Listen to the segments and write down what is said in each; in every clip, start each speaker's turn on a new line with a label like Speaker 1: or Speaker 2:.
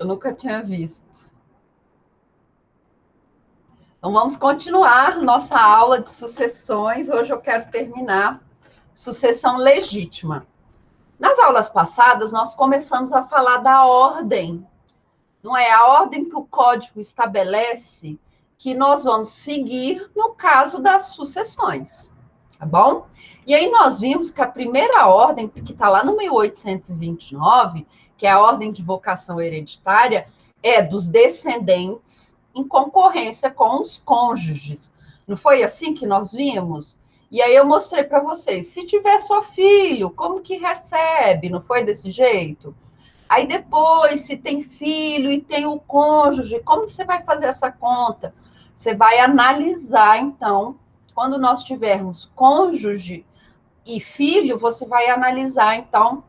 Speaker 1: Eu nunca tinha visto. Então, vamos continuar nossa aula de sucessões. Hoje eu quero terminar sucessão legítima. Nas aulas passadas, nós começamos a falar da ordem. Não é a ordem que o código estabelece que nós vamos seguir no caso das sucessões, tá bom? E aí nós vimos que a primeira ordem, que está lá no 1829, que é a ordem de vocação hereditária, é dos descendentes em concorrência com os cônjuges. Não foi assim que nós vimos? E aí eu mostrei para vocês, se tiver só filho, como que recebe? Não foi desse jeito? Aí depois, se tem filho e tem o cônjuge, como você vai fazer essa conta? Você vai analisar, então, quando nós tivermos cônjuge e filho, você vai analisar, então,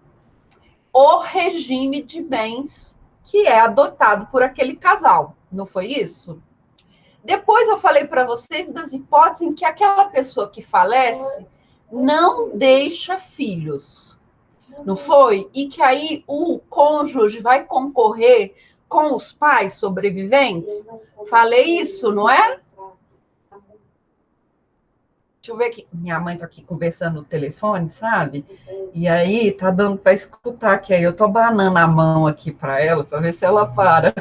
Speaker 1: o regime de bens que é adotado por aquele casal. Não foi isso? Depois eu falei para vocês das hipóteses em que aquela pessoa que falece não deixa filhos. Não foi? E que aí o cônjuge vai concorrer com os pais sobreviventes? Falei isso, não é? Deixa eu ver aqui. Minha mãe tá aqui conversando no telefone, sabe? E aí tá dando para escutar que aí eu tô banando a mão aqui para ela, para ver se ela para.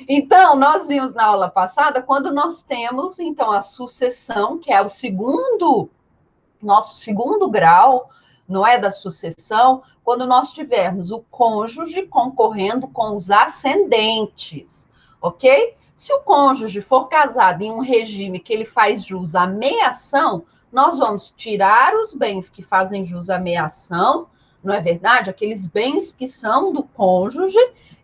Speaker 1: Então, nós vimos na aula passada quando nós temos então a sucessão, que é o nosso segundo grau, não é, da sucessão, quando nós tivermos o cônjuge concorrendo com os ascendentes, ok? Se o cônjuge for casado em um regime que ele faz jus à meação, nós vamos tirar os bens que fazem jus à meação, não é verdade? Aqueles bens que são do cônjuge,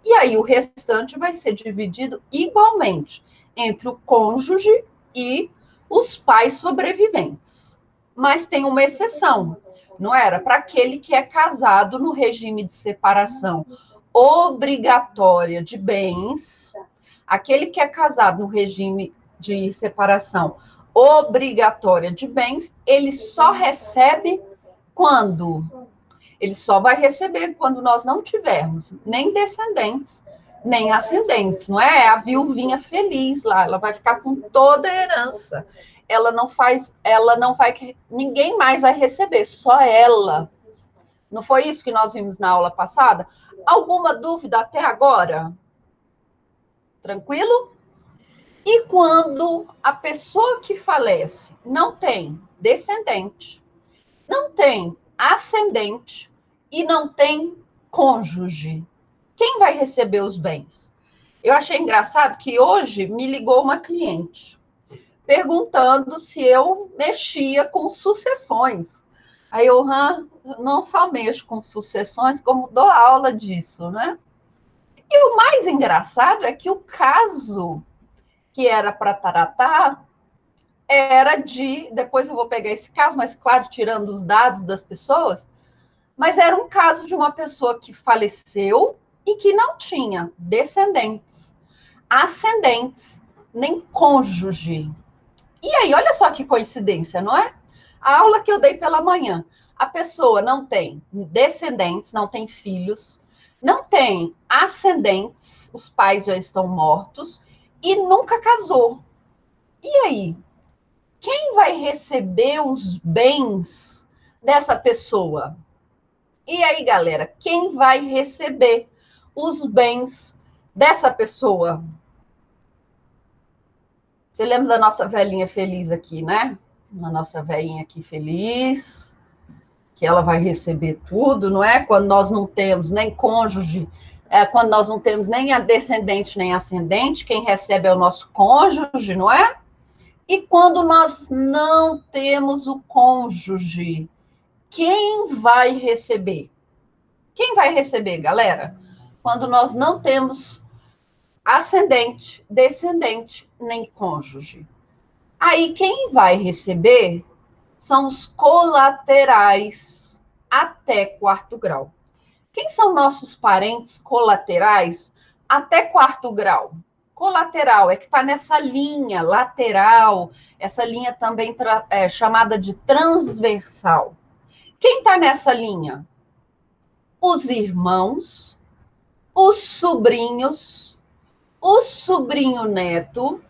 Speaker 1: e aí o restante vai ser dividido igualmente entre o cônjuge e os pais sobreviventes. Mas tem uma exceção, não era? Para aquele que é casado no regime de separação obrigatória de bens, aquele que é casado no regime de separação obrigatória de bens, ele só recebe quando? Ele só vai receber quando nós não tivermos nem descendentes, nem ascendentes, não é? É a viuvinha feliz lá, ela vai ficar com toda a herança. Ela não vai, ninguém mais vai receber, só ela. Não foi isso que nós vimos na aula passada? Alguma dúvida até agora? Tranquilo? E quando a pessoa que falece não tem descendente, não tem ascendente e não tem cônjuge, quem vai receber os bens? Eu achei engraçado que hoje me ligou uma cliente perguntando se eu mexia com sucessões. Aí eu não só mexo com sucessões, como dou aula disso, né? E o mais engraçado é que o caso que era para tratar era de, depois eu vou pegar esse caso, mas claro, tirando os dados das pessoas, mas era um caso de uma pessoa que faleceu e que não tinha descendentes, ascendentes, nem cônjuge. E aí, olha só que coincidência, não é? A aula que eu dei pela manhã, a pessoa não tem descendentes, não tem filhos, não tem ascendentes, os pais já estão mortos e nunca casou. E aí, quem vai receber os bens dessa pessoa? E aí, galera, quem vai receber os bens dessa pessoa? Você lembra da nossa velhinha feliz aqui, né? A nossa velhinha aqui feliz, que ela vai receber tudo, não é? Quando nós não temos nem cônjuge, quando nós não temos nem a descendente nem ascendente, quem recebe é o nosso cônjuge, não é? E quando nós não temos o cônjuge, quem vai receber? Quem vai receber, galera? Quando nós não temos ascendente, descendente, nem cônjuge. Aí quem vai receber são os colaterais até quarto grau. Quem são nossos parentes colaterais até quarto grau? Colateral é que está nessa linha lateral, essa linha também chamada de transversal. Quem está nessa linha? os irmãos, os sobrinhos, o sobrinho neto,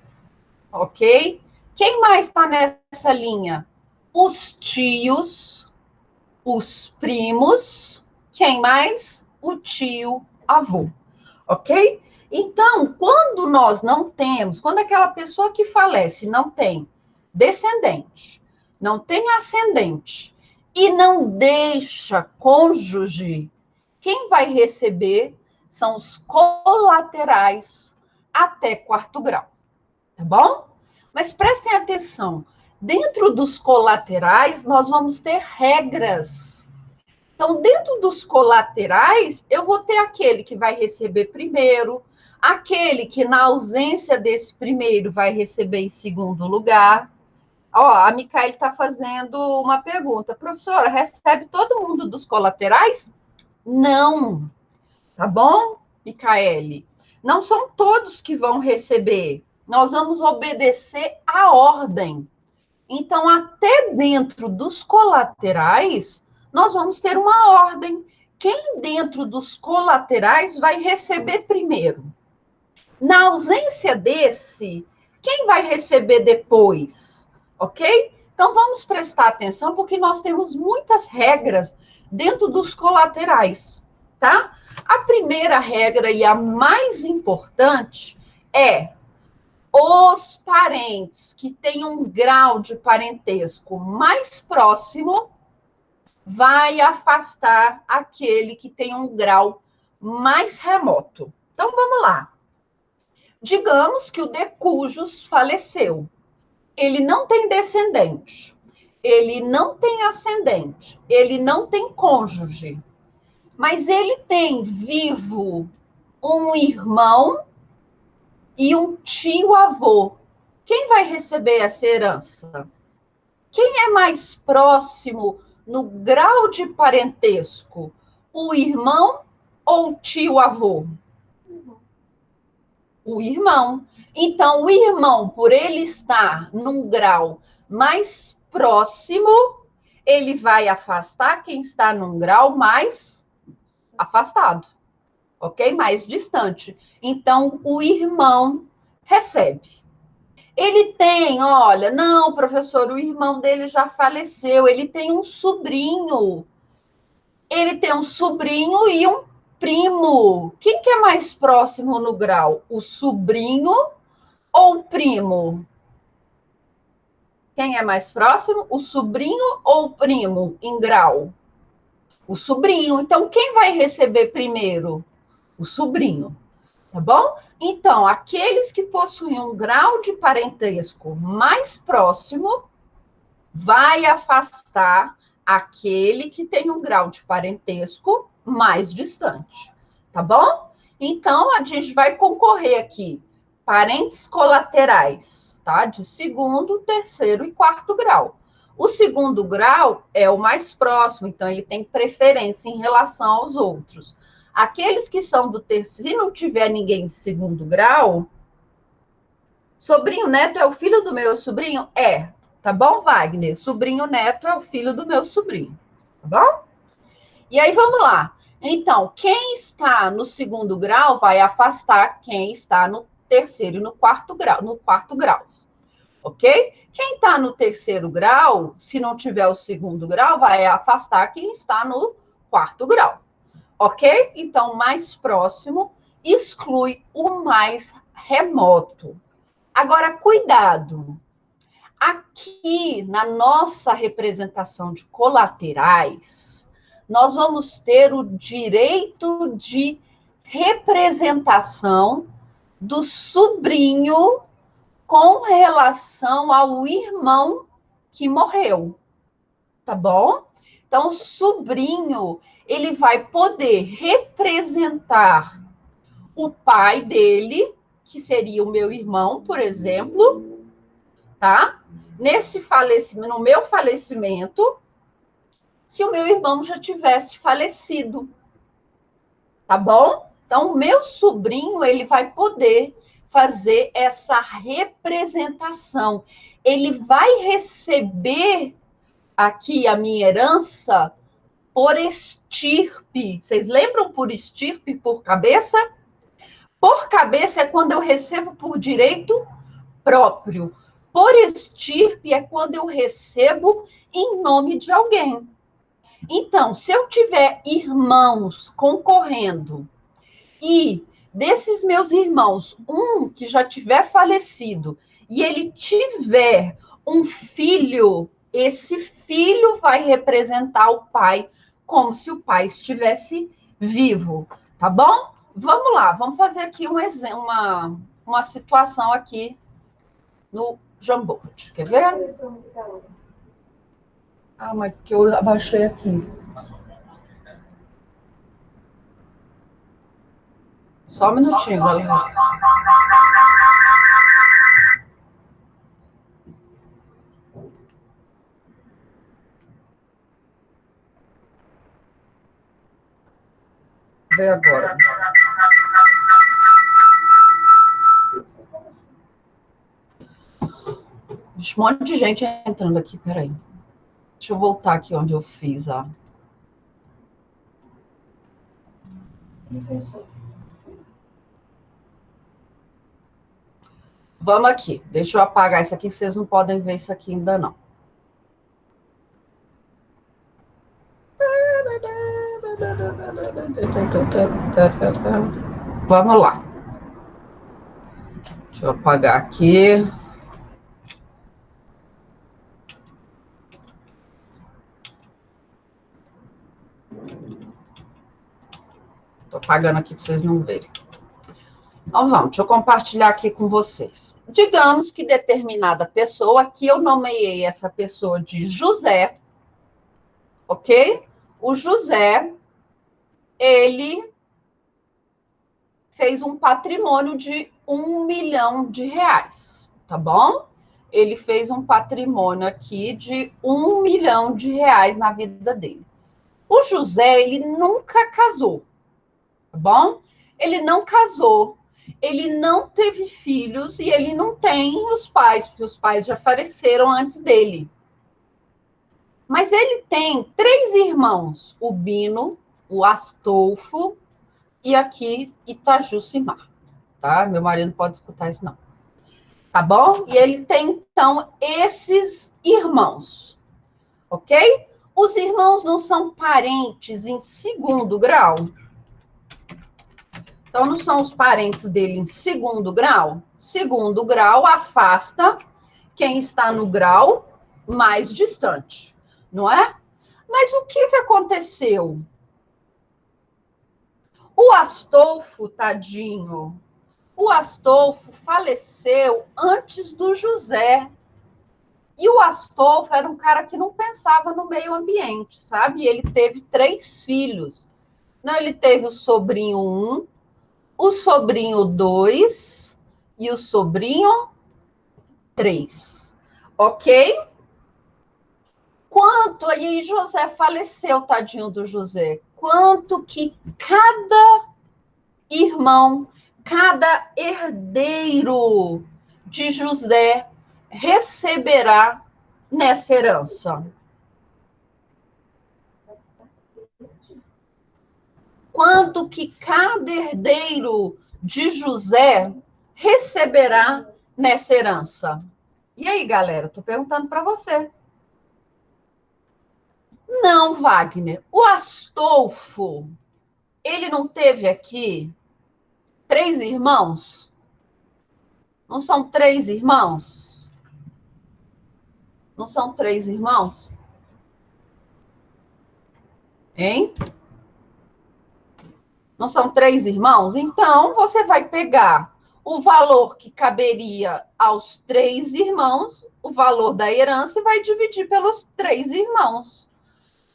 Speaker 1: ok? Quem mais está nessa linha? Os tios, os primos, quem mais? O tio avô, ok? Então, quando nós não temos, quando aquela pessoa que falece não tem descendente, não tem ascendente e não deixa cônjuge, quem vai receber são os colaterais até quarto grau, tá bom? Mas prestem atenção, dentro dos colaterais nós vamos ter regras. Então, dentro dos colaterais, eu vou ter aquele que vai receber primeiro, aquele que, na ausência desse primeiro, vai receber em segundo lugar. Ó, a Micaele está fazendo uma pergunta. Professora, recebe todo mundo dos colaterais? Não. Tá bom, Micaele? Não são todos que vão receber. Nós vamos obedecer à ordem. Então, até dentro dos colaterais, nós vamos ter uma ordem. Quem dentro dos colaterais vai receber primeiro? Na ausência desse, quem vai receber depois? Ok? Então, vamos prestar atenção, porque nós temos muitas regras dentro dos colaterais, tá? A primeira regra e a mais importante é os parentes que têm um grau de parentesco mais próximo vai afastar aquele que tem um grau mais remoto. Então, vamos lá. Digamos que o decujus faleceu. Ele não tem descendente. Ele não tem ascendente. Ele não tem cônjuge. Mas ele tem vivo um irmão e um tio-avô. Quem vai receber essa herança? Quem é mais próximo no grau de parentesco? O irmão ou o tio-avô? O irmão. Então, o irmão, por ele estar num grau mais próximo, ele vai afastar quem está num grau mais afastado, ok? Mais distante. Então, o irmão recebe. Ele tem, olha, não, professor, o irmão dele já faleceu, ele tem um sobrinho. Ele tem um sobrinho e um primo. Quem que é mais próximo no grau? O sobrinho ou o primo? Quem é mais próximo? O sobrinho ou o primo em grau? O sobrinho. Então, quem vai receber primeiro? O sobrinho. Tá bom? Então, aqueles que possuem um grau de parentesco mais próximo vai afastar aquele que tem um grau de parentesco mais distante. Tá bom? Então, a gente vai concorrer aqui parentes colaterais, tá? De segundo, terceiro e quarto grau. O segundo grau é o mais próximo, então ele tem preferência em relação aos outros. Aqueles que são do terceiro, se não tiver ninguém de segundo grau, sobrinho neto é o filho do meu sobrinho? É, tá bom, Wagner? Sobrinho neto é o filho do meu sobrinho, tá bom? E aí, vamos lá. Então, quem está no segundo grau vai afastar quem está no terceiro e no quarto grau, ok? Quem está no terceiro grau, se não tiver o segundo grau, vai afastar quem está no quarto grau. Ok? Então, mais próximo exclui o mais remoto. Agora, cuidado. Aqui, na nossa representação de colaterais, nós vamos ter o direito de representação do sobrinho com relação ao irmão que morreu. Tá bom? Então, o sobrinho, ele vai poder representar o pai dele, que seria o meu irmão, por exemplo, tá? Nesse falecimento, no meu falecimento, se o meu irmão já tivesse falecido, tá bom? Então, o meu sobrinho, ele vai poder fazer essa representação. Ele vai receber aqui a minha herança por estirpe. Vocês lembram por estirpe, por cabeça? Por cabeça é quando eu recebo por direito próprio. Por estirpe é quando eu recebo em nome de alguém. Então, se eu tiver irmãos concorrendo e desses meus irmãos, um que já tiver falecido e ele tiver um filho, esse filho vai representar o pai como se o pai estivesse vivo, tá bom? Vamos lá, vamos fazer aqui uma situação aqui no Jamboard. Quer ver? Ah, mas porque eu abaixei aqui. Só um minutinho, galera. Vê agora. Um monte de gente entrando aqui, peraí. Deixa eu voltar aqui onde eu fiz a... Vamos aqui. Deixa eu apagar isso aqui, vocês não podem ver isso aqui ainda não. Vamos lá. Deixa eu apagar aqui. Estou apagando aqui para vocês não verem. Então vamos, deixa eu compartilhar aqui com vocês. Digamos que determinada pessoa, que eu nomeei essa pessoa de José, ok? O José, ele fez um patrimônio de R$1 milhão, tá bom? Ele fez um patrimônio aqui de R$1 milhão na vida dele. O José, ele nunca casou, tá bom? Ele não casou, ele não teve filhos e ele não tem os pais, porque os pais já faleceram antes dele. Mas ele tem 3 irmãos, o Bino, o Astolfo e aqui Itajucimar, tá? Meu marido não pode escutar isso, não. Tá bom? E ele tem, então, esses irmãos, ok? Os irmãos não são parentes em segundo grau? Então, não são os parentes dele em segundo grau? Segundo grau afasta quem está no grau mais distante, não é? Mas o que aconteceu? O Astolfo, tadinho, o Astolfo faleceu antes do José. E o Astolfo era um cara que não pensava no meio ambiente, sabe? Ele teve 3 filhos. Não, ele teve o sobrinho 1, o sobrinho 2 e o sobrinho 3. Ok? Quanto aí José faleceu, tadinho do José? Quanto que cada irmão, cada herdeiro de José receberá nessa herança? Quanto que cada herdeiro de José receberá nessa herança? E aí, galera, estou perguntando para você. Não, Wagner, o Astolfo, ele não teve aqui 3 irmãos? Não são 3 irmãos? Não são 3 irmãos? Hein? Não são 3 irmãos? Então, você vai pegar o valor que caberia aos 3 irmãos, o valor da herança, e vai dividir pelos 3 irmãos.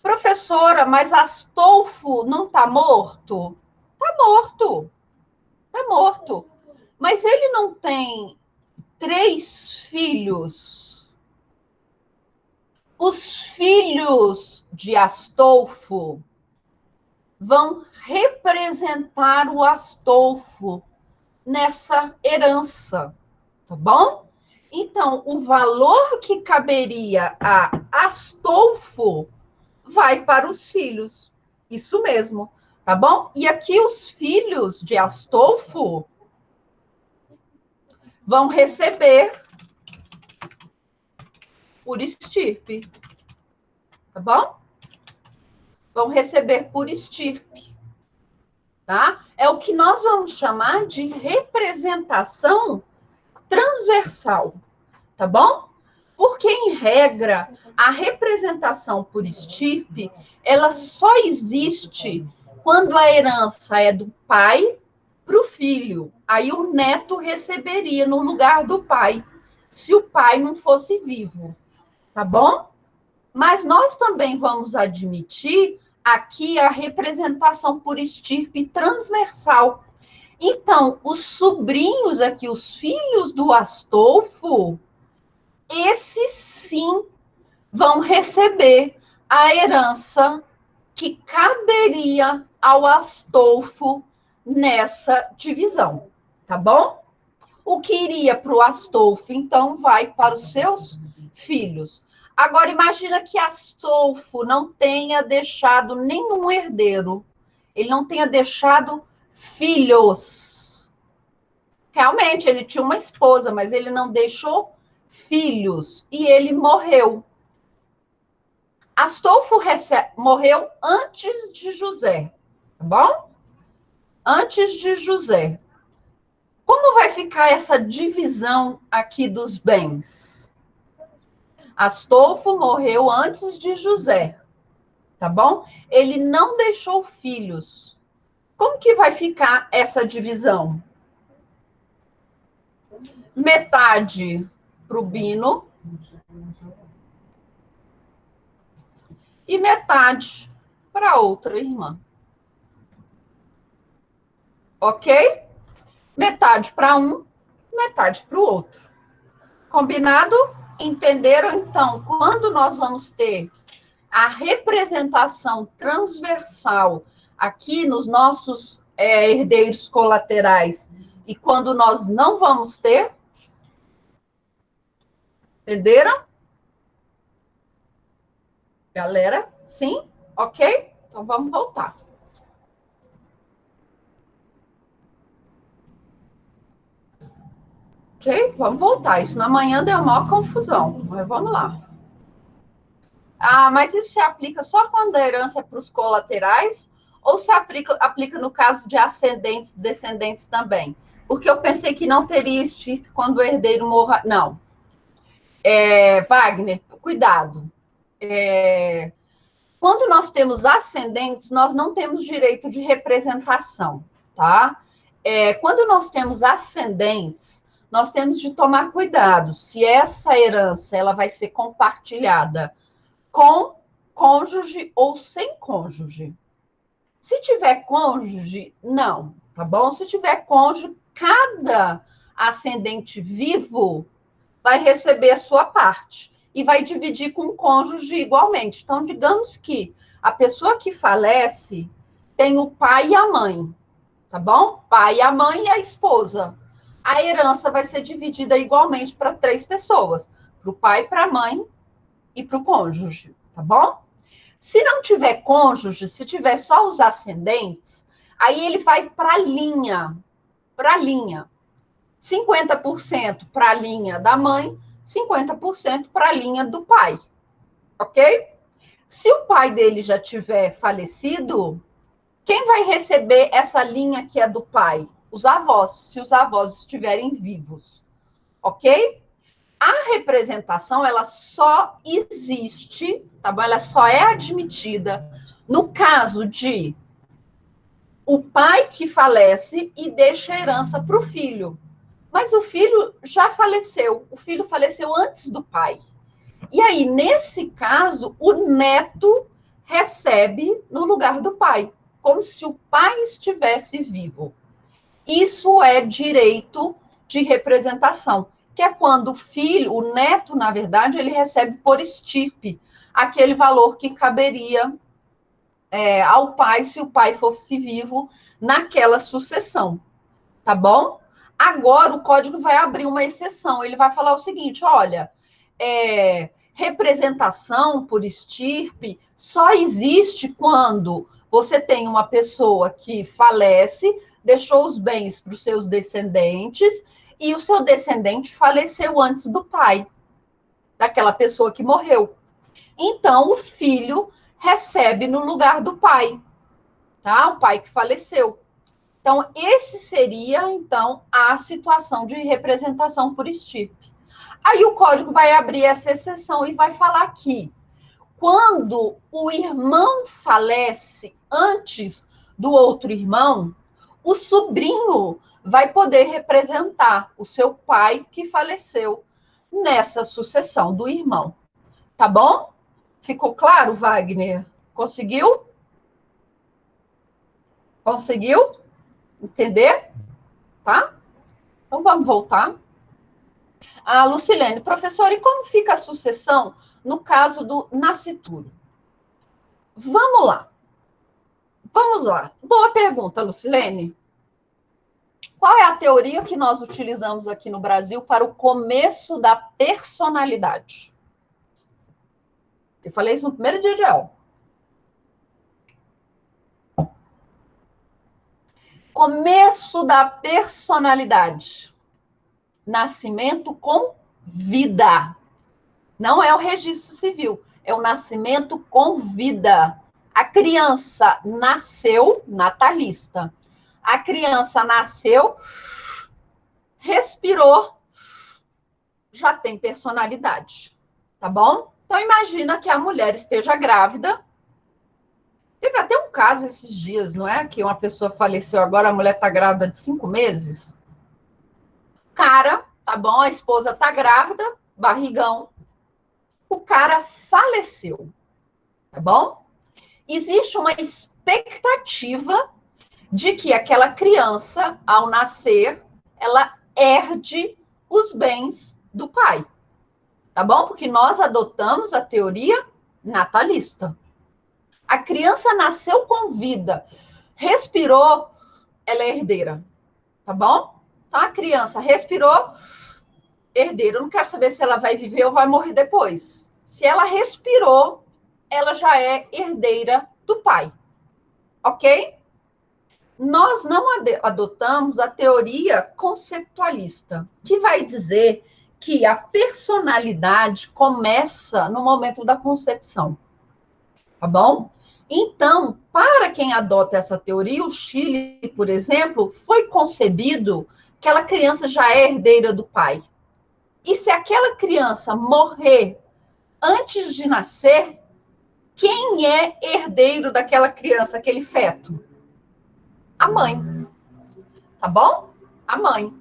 Speaker 1: Professora, mas Astolfo não está morto? Está morto. Está morto. Mas ele não tem 3 filhos. Os filhos de Astolfo vão representar o Astolfo nessa herança, tá bom? Então, o valor que caberia a Astolfo vai para os filhos. Isso mesmo, tá bom? E aqui os filhos de Astolfo vão receber por estirpe, tá bom? Vão receber por estirpe, tá? É o que nós vamos chamar de representação transversal, tá bom? Porque, em regra, a representação por estirpe, ela só existe quando a herança é do pai para o filho. Aí o neto receberia no lugar do pai, se o pai não fosse vivo, tá bom? Mas nós também vamos admitir aqui a representação por estirpe transversal. Então, os sobrinhos aqui, os filhos do Astolfo, esses sim vão receber a herança que caberia ao Astolfo nessa divisão, tá bom? O que iria para o Astolfo, então, vai para os seus filhos. Agora, imagina que Astolfo não tenha deixado nenhum herdeiro. Ele não tenha deixado filhos. Realmente, ele tinha uma esposa, mas ele não deixou filhos. E ele morreu. Astolfo morreu antes de José, tá bom? Antes de José. Como vai ficar essa divisão aqui dos bens? Astolfo morreu antes de José, tá bom? Ele não deixou filhos. Como que vai ficar essa divisão? Metade para o Bino e metade para outra irmã. Ok? Metade para um, metade para o outro. Combinado? Entenderam? Então, quando nós vamos ter a representação transversal aqui nos nossos herdeiros colaterais e quando nós não vamos ter? Entenderam? Galera, sim? Ok? Então, vamos voltar. Ok? Vamos voltar. Isso na manhã deu maior confusão, mas vamos lá. Ah, mas isso se aplica só quando a herança é para os colaterais ou se aplica no caso de ascendentes e descendentes também? Porque eu pensei que não teria estirpe quando o herdeiro morra. Não. Wagner, cuidado. Quando nós temos ascendentes, nós não temos direito de representação, tá? Quando nós temos ascendentes, nós temos de tomar cuidado se essa herança ela vai ser compartilhada com cônjuge ou sem cônjuge. Se tiver cônjuge, não, tá bom? Se tiver cônjuge, cada ascendente vivo vai receber a sua parte e vai dividir com o cônjuge igualmente. Então, digamos que a pessoa que falece tem o pai e a mãe, tá bom? Pai, a mãe e a esposa. A herança vai ser dividida igualmente para 3 pessoas, para o pai, para a mãe e para o cônjuge, tá bom? Se não tiver cônjuge, se tiver só os ascendentes, aí ele vai para a linha, 50% para a linha da mãe, 50% para a linha do pai, ok? Se o pai dele já tiver falecido, quem vai receber essa linha que é do pai? Os avós, se os avós estiverem vivos, ok? A representação, ela só existe, tá bom? Ela só é admitida no caso de o pai que falece e deixa a herança para o filho. Mas o filho já faleceu, o filho faleceu antes do pai. E aí, nesse caso, o neto recebe no lugar do pai, como se o pai estivesse vivo. Isso é direito de representação, que é quando o filho, o neto, na verdade, ele recebe por estirpe aquele valor que caberia ao pai se o pai fosse vivo naquela sucessão, tá bom? Agora o código vai abrir uma exceção, ele vai falar o seguinte, olha, Representação por estirpe só existe quando você tem uma pessoa que falece, deixou os bens para os seus descendentes, e o seu descendente faleceu antes do pai, daquela pessoa que morreu. Então, o filho recebe no lugar do pai, tá? O pai que faleceu. Então, esse seria, então, a situação de representação por estirpe. Aí o código vai abrir essa exceção e vai falar que quando o irmão falece antes do outro irmão, o sobrinho vai poder representar o seu pai que faleceu nessa sucessão do irmão. Tá bom? Ficou claro, Wagner? Conseguiu? Conseguiu entender? Tá? Então vamos voltar. A Lucilene, professora, e como fica a sucessão no caso do nascituro? Vamos lá. Vamos lá. Boa pergunta, Lucilene. Qual é a teoria que nós utilizamos aqui no Brasil para o começo da personalidade? Eu falei isso no primeiro dia de aula. Começo da personalidade. Nascimento com vida. Não é o registro civil, é o nascimento com vida. A criança nasceu natalista. A criança nasceu, respirou, já tem personalidade. Tá bom? Então, imagina que a mulher esteja grávida. Teve até um caso esses dias, não é? Que uma pessoa faleceu, agora a mulher está grávida de 5 meses. Cara, tá bom, a esposa tá grávida, barrigão. O cara faleceu, tá bom? Existe uma expectativa de que aquela criança, ao nascer, ela herde os bens do pai, tá bom? Porque nós adotamos a teoria natalista. A criança nasceu com vida, respirou, ela é herdeira, tá bom? Então, a criança respirou, herdeira. Eu não quero saber se ela vai viver ou vai morrer depois. Se ela respirou, ela já é herdeira do pai. Ok? Nós não adotamos a teoria conceptualista, que vai dizer que a personalidade começa no momento da concepção. Tá bom? Então, para quem adota essa teoria, o Chile, por exemplo, foi concebido que aquela criança já é herdeira do pai. E se aquela criança morrer antes de nascer, quem é herdeiro daquela criança, aquele feto? A mãe. Tá bom? A mãe.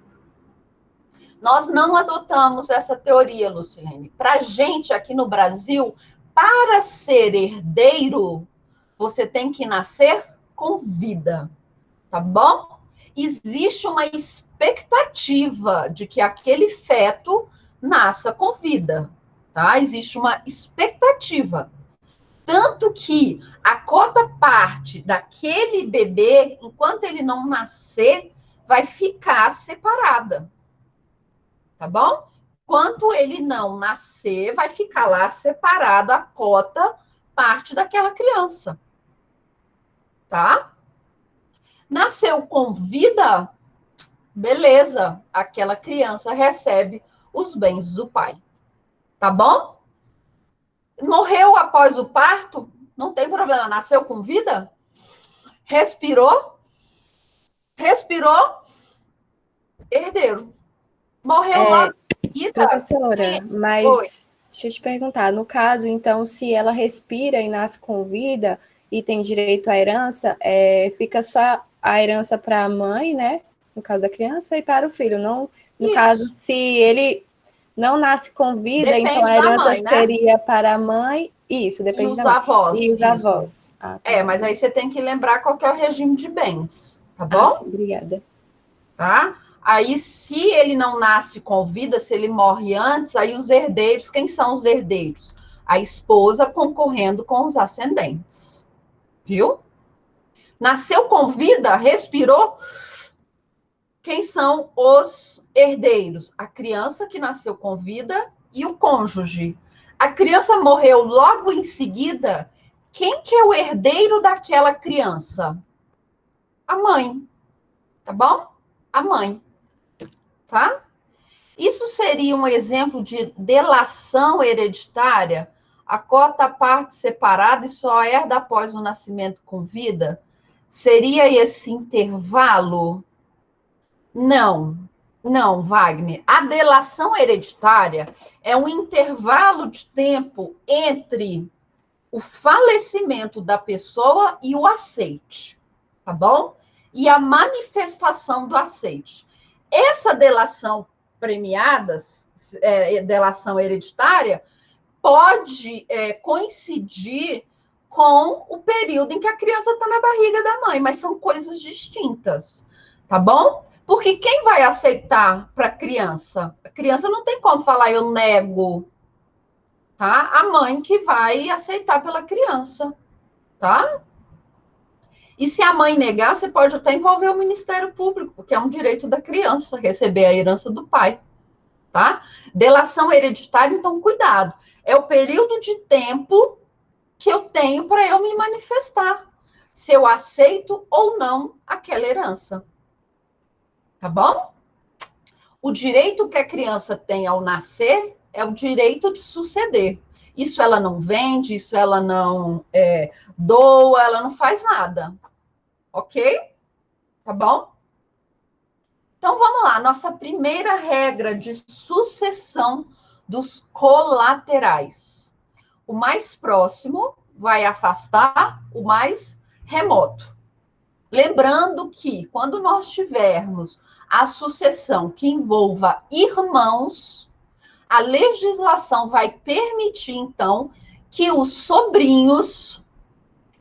Speaker 1: Nós não adotamos essa teoria, Lucilene. Para gente aqui no Brasil, para ser herdeiro, você tem que nascer com vida. Tá bom? Existe uma expectativa de que aquele feto nasça com vida, tá? Existe uma expectativa. Tanto que a cota parte daquele bebê, enquanto ele não nascer, vai ficar separada, tá bom? Enquanto ele não nascer, vai ficar lá separada a cota parte daquela criança, tá? Nasceu com vida, beleza, aquela criança recebe os bens do pai. Tá bom? Morreu após o parto, não tem problema, nasceu com vida, respirou, herdeiro. Morreu logo em seguida.
Speaker 2: Professora, mas Oi. Deixa eu te perguntar, no caso, então, se ela respira e nasce com vida e tem direito à herança, fica só a herança para a mãe, né? No caso da criança, e para o filho. Não, no Isso. caso, se ele não nasce com vida, depende então a herança mãe, seria, né? Para a mãe. Isso, depende
Speaker 1: e os da avós.
Speaker 2: E os isso. Avós.
Speaker 1: Ah, tá. Mas aí você tem que lembrar qual que é o regime de bens, tá bom?
Speaker 2: Sim, obrigada.
Speaker 1: Tá? Aí, se ele não nasce com vida, se ele morre antes, aí os herdeiros, quem são os herdeiros? A esposa concorrendo com os ascendentes. Viu? Nasceu com vida, respirou. Quem são os herdeiros? A criança que nasceu com vida e o cônjuge. a criança morreu logo em seguida, quem que é o herdeiro daquela criança? A mãe, tá bom? A mãe, tá? Isso seria um exemplo de delação hereditária? A cota parte separada e só herda após o nascimento com vida? Seria esse intervalo? Não, não, Wagner. A delação hereditária é um intervalo de tempo entre o falecimento da pessoa e o aceite, tá bom? E a manifestação do aceite. Essa delação premiada, delação hereditária, pode coincidir com o período em que a criança está na barriga da mãe, mas são coisas distintas, tá bom? Porque quem vai aceitar para a criança? A criança não tem como falar, eu nego, tá? A mãe que vai aceitar pela criança, tá? E se a mãe negar, você pode até envolver o Ministério Público, porque é um direito da criança receber a herança do pai, tá? Delação hereditária, então, cuidado. É o período de tempo que eu tenho para eu me manifestar, se eu aceito ou não aquela herança. Tá bom? O direito que a criança tem ao nascer é o direito de suceder. Isso ela não vende, isso ela não doa, ela não faz nada. Ok? Tá bom? Então, vamos lá. Nossa primeira regra de sucessão dos colaterais. O mais próximo vai afastar o mais remoto. Lembrando que, quando nós tivermos a sucessão que envolva irmãos, a legislação vai permitir, então, que os sobrinhos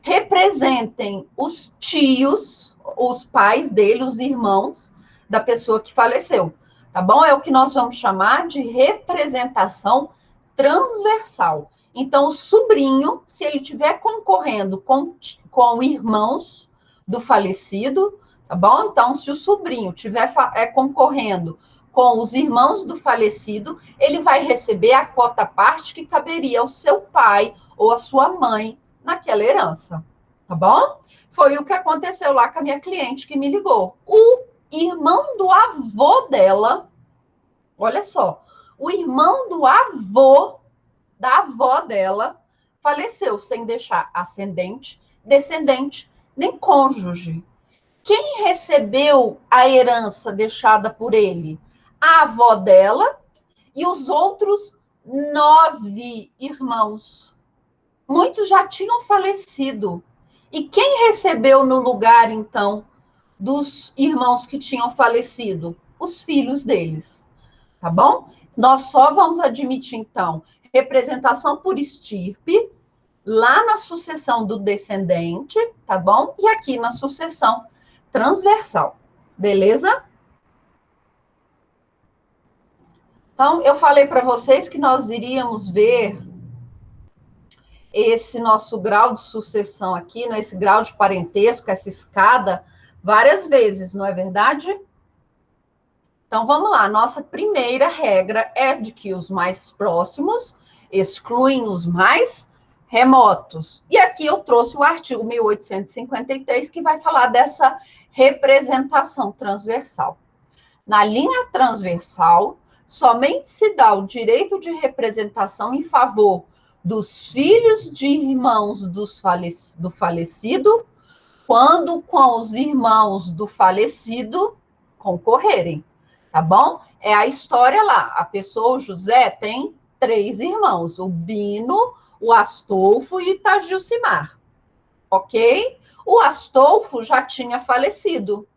Speaker 1: representem os tios, os pais dele, os irmãos da pessoa que faleceu, tá bom? É o que nós vamos chamar de representação transversal. Então, o sobrinho, se ele estiver concorrendo com irmãos do falecido, tá bom? Então, se o sobrinho estiver concorrendo com os irmãos do falecido, ele vai receber a cota parte que caberia ao seu pai ou à sua mãe naquela herança, tá bom? Foi o que aconteceu lá com a minha cliente que me ligou. O irmão do avô dela, olha só, o irmão do avô da avó dela faleceu sem deixar ascendente, descendente, nem cônjuge. Quem recebeu a herança deixada por ele? A avó dela e os outros 9 irmãos. Muitos já tinham falecido. E quem recebeu no lugar, então, dos irmãos que tinham falecido? Os filhos deles. Tá bom? Nós só vamos admitir, então, representação por estirpe, lá na sucessão do descendente, tá bom? E aqui na sucessão transversal. Beleza? Então, eu falei para vocês que nós iríamos ver esse nosso grau de sucessão aqui, né, esse grau de parentesco, essa escada, várias vezes, não é verdade? Então, vamos lá. Nossa primeira regra é de que os mais próximos excluem os mais remotos. E aqui eu trouxe o artigo 1853, que vai falar dessa representação transversal. Na linha transversal, somente se dá o direito de representação em favor dos filhos de irmãos do falecido, quando com os irmãos do falecido concorrerem, tá bom? É a história lá. A pessoa, o José, tem 3 irmãos, o Bino, o Astolfo e o Itagilcimar, ok? O Astolfo já tinha falecido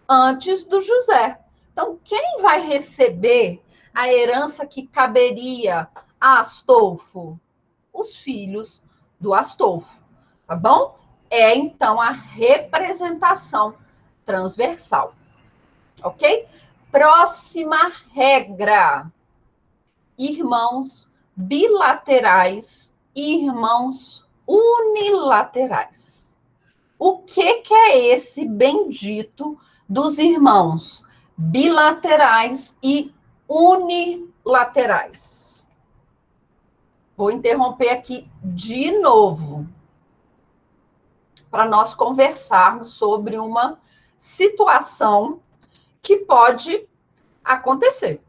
Speaker 1: antes do José. Então, quem vai receber a herança que caberia a Astolfo? Os filhos do Astolfo, tá bom? É, então, a representação transversal, ok? Próxima regra. Irmãos bilaterais e irmãos unilaterais. O que é esse bendito dos irmãos bilaterais e unilaterais? Vou interromper aqui de novo para nós conversarmos sobre uma situação que pode acontecer.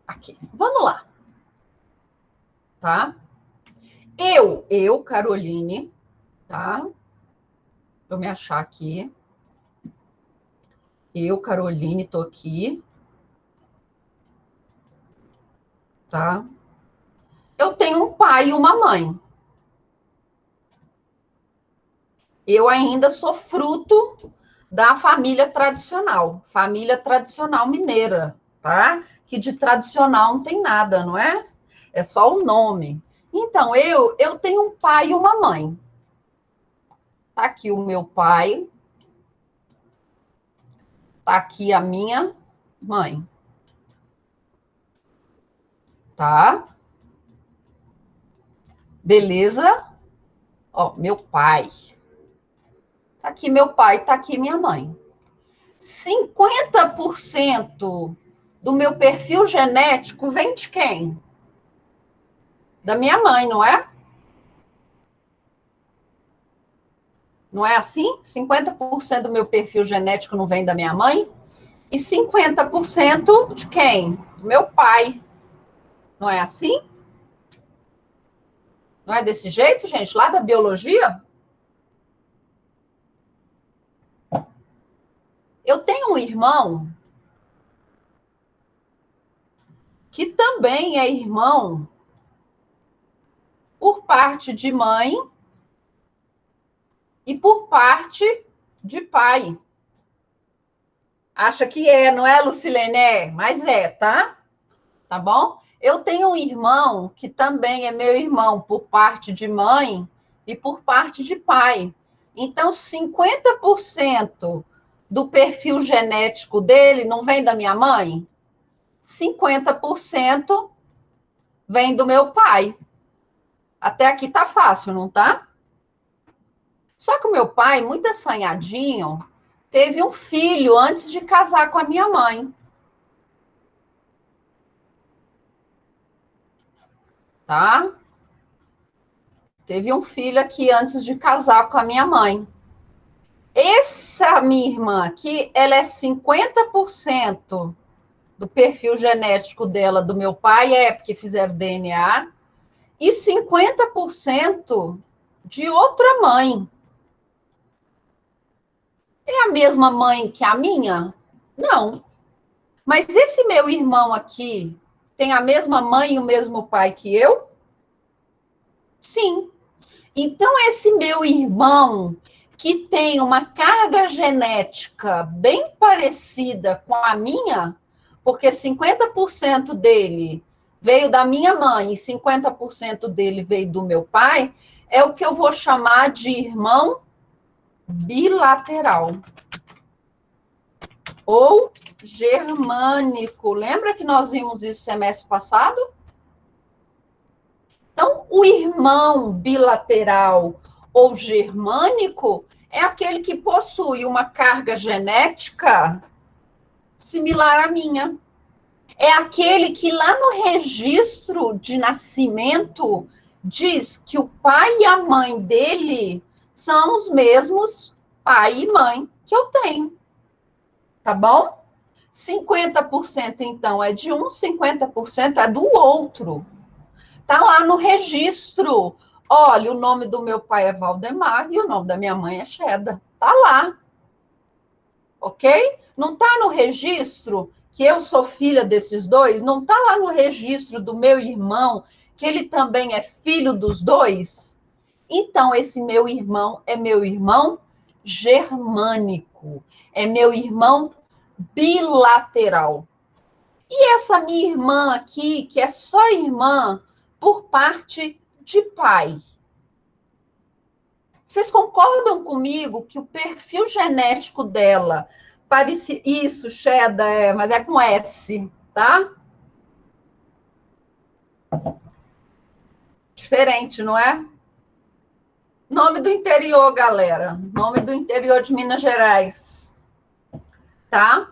Speaker 1: Aqui, vamos lá. Tá? Eu, Caroline, tá? Vou me achar aqui. Eu, Caroline, tô aqui. Tá? Eu tenho um pai e uma mãe. Eu ainda sou fruto da família tradicional mineira, tá? Que de tradicional não tem nada, não é? É só o nome. Então, eu tenho um pai e uma mãe. Tá aqui o meu pai, tá aqui a minha mãe. Tá? Beleza? Ó, meu pai. Tá aqui meu pai, tá aqui minha mãe. 50% do meu perfil genético vem de quem? Da minha mãe, não é? Não é assim? 50% do meu perfil genético não vem da minha mãe? E 50% de quem? Do meu pai. Não é assim? Não é desse jeito, gente? Lá da biologia? Eu tenho um irmão que também é irmão por parte de mãe e por parte de pai. Acha que é, não é, Lucilene? É, mas é, tá? Tá bom? Eu tenho um irmão que também é meu irmão por parte de mãe e por parte de pai. Então, 50% do perfil genético dele não vem da minha mãe? 50% vem do meu pai. Até aqui tá fácil, não tá? Só que o meu pai, muito assanhadinho, teve um filho antes de casar com a minha mãe. Tá? Teve um filho aqui antes de casar com a minha mãe. Essa minha irmã aqui, ela é 50% do perfil genético dela, do meu pai, é porque fizeram DNA, e 50% de outra mãe. É a mesma mãe que a minha? Não. Mas esse meu irmão aqui tem a mesma mãe e o mesmo pai que eu? Sim. Então, esse meu irmão, que tem uma carga genética bem parecida com a minha, porque 50% dele veio da minha mãe e 50% dele veio do meu pai, é o que eu vou chamar de irmão bilateral. Ou germânico. Lembra que nós vimos isso semestre passado? Então, o irmão bilateral ou germânico é aquele que possui uma carga genética similar à minha. É aquele que lá no registro de nascimento diz que o pai e a mãe dele são os mesmos pai e mãe que eu tenho. Tá bom? 50% então é de um, 50% é do outro. Tá lá no registro. Olha, o nome do meu pai é Valdemar e o nome da minha mãe é Cheda. Tá lá. Ok? Não tá no registro que eu sou filha desses dois? Não tá lá no registro do meu irmão que ele também é filho dos dois? Então, esse meu irmão é meu irmão germânico. É meu irmão bilateral. E essa minha irmã aqui, que é só irmã por parte de pai. Vocês concordam comigo que o perfil genético dela parecia... Isso, Cheda, mas é com S, tá? Diferente, não é? Nome do interior, galera. Nome do interior de Minas Gerais. Tá?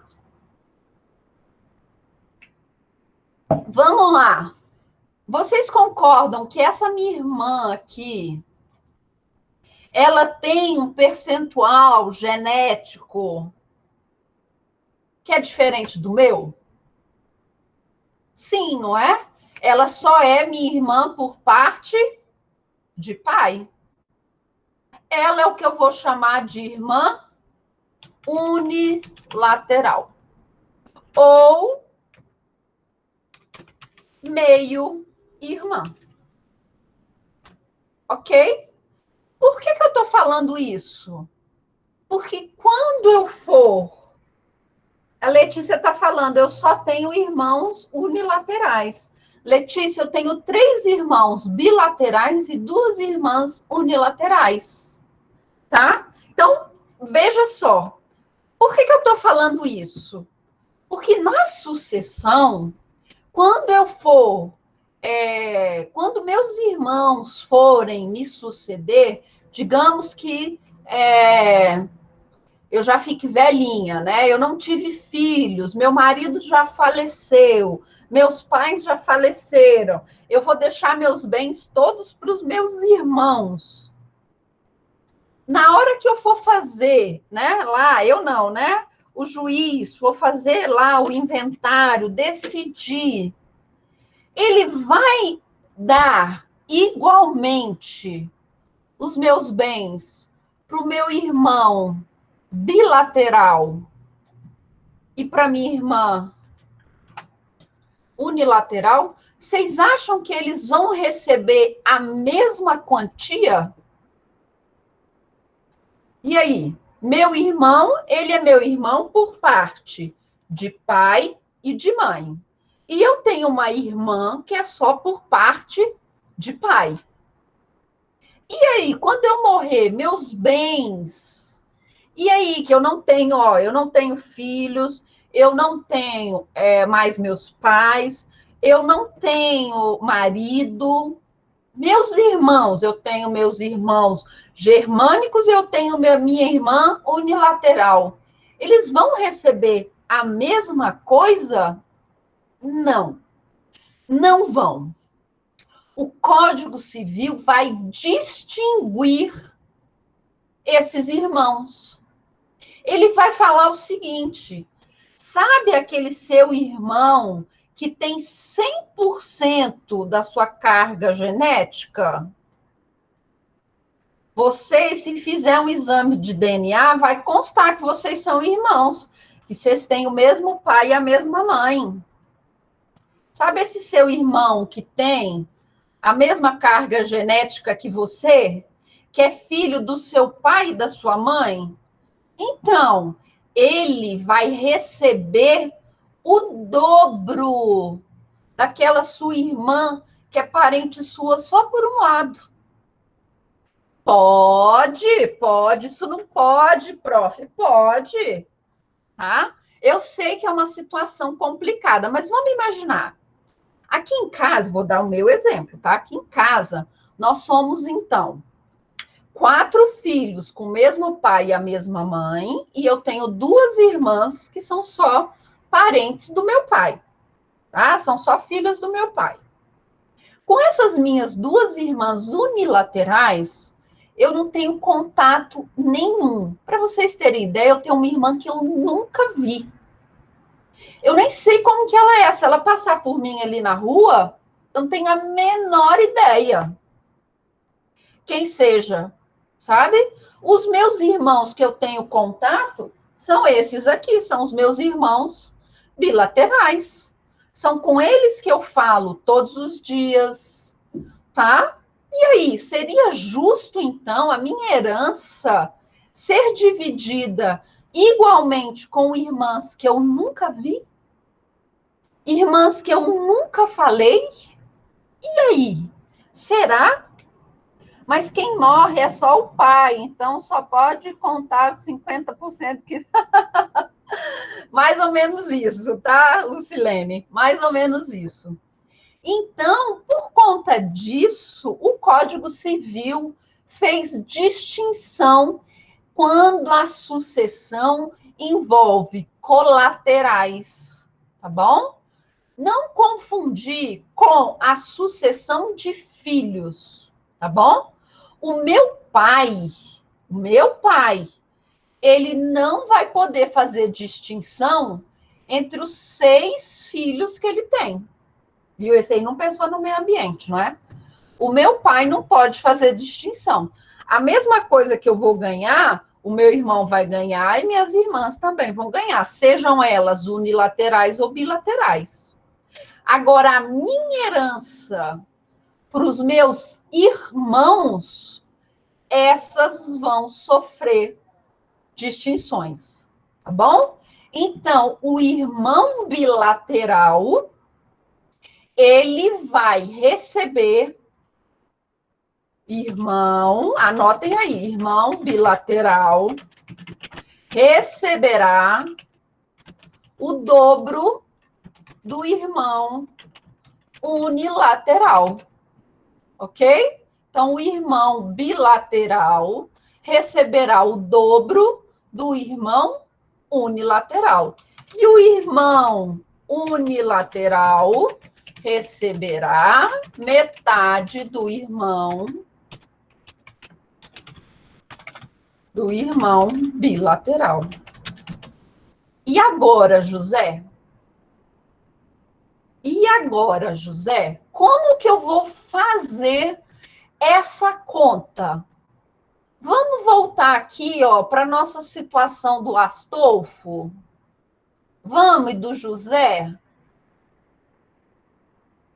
Speaker 1: Vamos lá. Vocês concordam que essa minha irmã aqui, ela tem um percentual genético que é diferente do meu? Sim, não é? Ela só é minha irmã por parte de pai. Ela é o que eu vou chamar de irmã unilateral. Ou meio-irmã. Ok? Por que eu estou falando isso? Porque quando eu for... A Letícia está falando, eu só tenho irmãos unilaterais. Letícia, eu tenho 3 irmãos bilaterais e 2 irmãs unilaterais. Tá? Então, veja só. Por que eu estou falando isso? Porque na sucessão, quando eu for... quando meus irmãos forem me suceder, digamos que eu já fique velhinha, né? Eu não tive filhos, meu marido já faleceu, meus pais já faleceram, eu vou deixar meus bens todos para os meus irmãos. Na hora que eu for fazer, né? Lá, eu não, né? O juiz, vou fazer lá o inventário, decidir. Ele vai dar igualmente os meus bens para o meu irmão bilateral e para minha irmã unilateral? Vocês acham que eles vão receber a mesma quantia? E aí? Meu irmão, ele é meu irmão por parte de pai e de mãe. E eu tenho uma irmã que é só por parte de pai. E aí, quando eu morrer, meus bens... E aí, que eu não tenho, eu não tenho filhos, eu não tenho mais meus pais, eu não tenho marido. Meus irmãos, eu tenho meus irmãos germânicos e eu tenho minha irmã unilateral. Eles vão receber a mesma coisa? Não, não vão. O Código Civil vai distinguir esses irmãos. Ele vai falar o seguinte: sabe aquele seu irmão que tem 100% da sua carga genética? Você, se fizer um exame de DNA, vai constar que vocês são irmãos, que vocês têm o mesmo pai e a mesma mãe. Sabe esse seu irmão que tem a mesma carga genética que você, que é filho do seu pai e da sua mãe? Então, ele vai receber o dobro daquela sua irmã, que é parente sua só por um lado. Pode, isso não pode, prof. Pode, tá? Eu sei que é uma situação complicada, mas vamos imaginar. Aqui em casa, vou dar o meu exemplo, tá? Aqui em casa, nós somos, então, 4 filhos com o mesmo pai e a mesma mãe, e eu tenho 2 irmãs que são só parentes do meu pai, tá? São só filhas do meu pai. Com essas minhas 2 irmãs unilaterais, eu não tenho contato nenhum. Para vocês terem ideia, eu tenho uma irmã que eu nunca vi. Eu nem sei como que ela é. Se ela passar por mim ali na rua, eu não tenho a menor ideia. Quem seja, sabe? Os meus irmãos que eu tenho contato são esses aqui, são os meus irmãos bilaterais. São com eles que eu falo todos os dias, tá? E aí, seria justo, então, a minha herança ser dividida igualmente com irmãs que eu nunca vi? Irmãs que eu nunca falei? E aí, será? Mas quem morre é só o pai, então só pode contar 50% que... Mais ou menos isso, tá, Lucilene? Mais ou menos isso. Então, por conta disso, o Código Civil fez distinção quando a sucessão envolve colaterais, tá bom? Não confundir com a sucessão de filhos, tá bom? O meu pai, ele não vai poder fazer distinção entre os 6 filhos que ele tem. Viu? Esse aí não pensou no meio ambiente, não é? O meu pai não pode fazer distinção. A mesma coisa que eu vou ganhar, o meu irmão vai ganhar e minhas irmãs também vão ganhar, sejam elas unilaterais ou bilaterais. Agora, a minha herança para os meus irmãos, essas vão sofrer distinções, tá bom? Então, o irmão bilateral, ele vai receber anotem aí, irmão bilateral receberá o dobro do irmão unilateral, ok? Então, o irmão bilateral receberá o dobro do irmão unilateral. E o irmão unilateral receberá metade do irmão bilateral. E agora, José? Como que eu vou fazer essa conta? Vamos voltar aqui, ó, para a nossa situação do Astolfo? Vamos, e do José?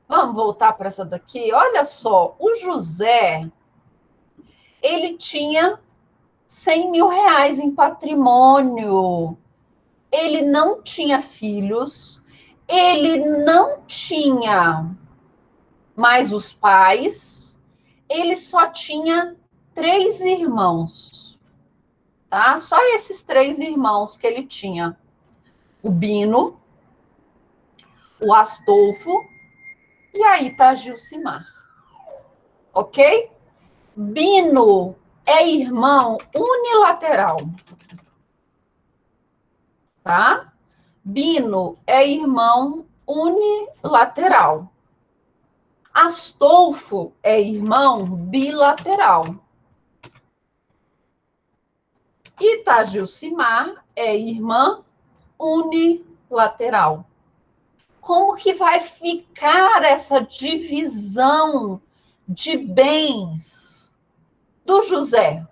Speaker 1: Vamos voltar para essa daqui? Olha só, o José, ele tinha 100 mil reais em patrimônio. Ele não tinha filhos, ele não tinha mais os pais, ele só tinha 3 irmãos, tá? Só esses 3 irmãos que ele tinha. O Bino, o Astolfo e aí tá a Gilcimar. Ok? Bino é irmão unilateral. Tá? Bino é irmão unilateral. Astolfo é irmão bilateral. Itagilcimar é irmã unilateral. Como que vai ficar essa divisão de bens do José?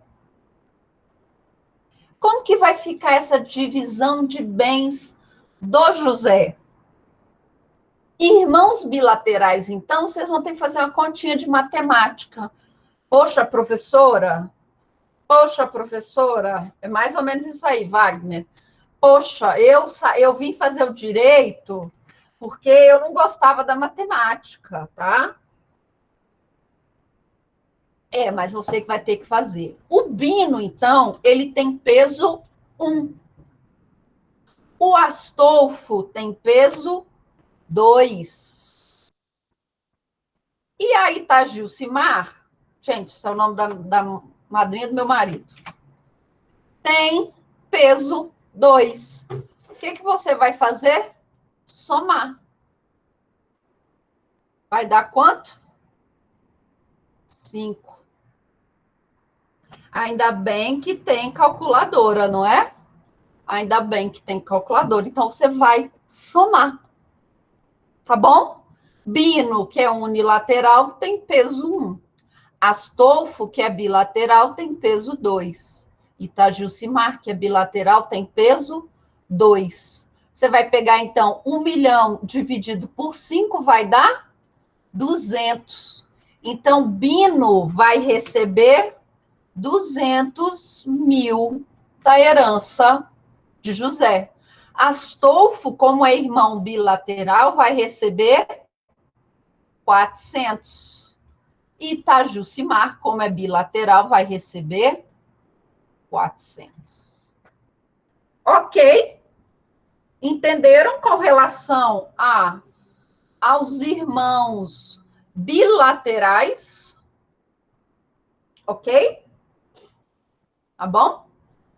Speaker 1: Como que vai ficar essa divisão de bens do José? Irmãos bilaterais, então, vocês vão ter que fazer uma continha de matemática. Poxa, professora, é mais ou menos isso aí, Wagner. Poxa, eu vim fazer o direito porque eu não gostava da matemática, tá? Mas você que vai ter que fazer. O Bino, então, ele tem peso 1. O Astolfo tem peso 2. E a Itagilcimar, gente, esse é o nome da madrinha do meu marido, tem peso 2. O que você vai fazer? Somar. Vai dar quanto? 5. Ainda bem que tem calculadora, não é? Ainda bem que tem calculadora. Então, você vai somar. Tá bom? Bino, que é unilateral, tem peso 1. Astolfo, que é bilateral, tem peso 2. Itagilcimar, que é bilateral, tem peso 2. Você vai pegar, então, 1 milhão dividido por 5 vai dar 200. Então, Bino vai receber 200 mil da herança de José. Astolfo, como é irmão bilateral, vai receber 400. Itagilcimar, como é bilateral, vai receber 400. Ok? Entenderam com relação aos irmãos bilaterais? Ok? Tá bom?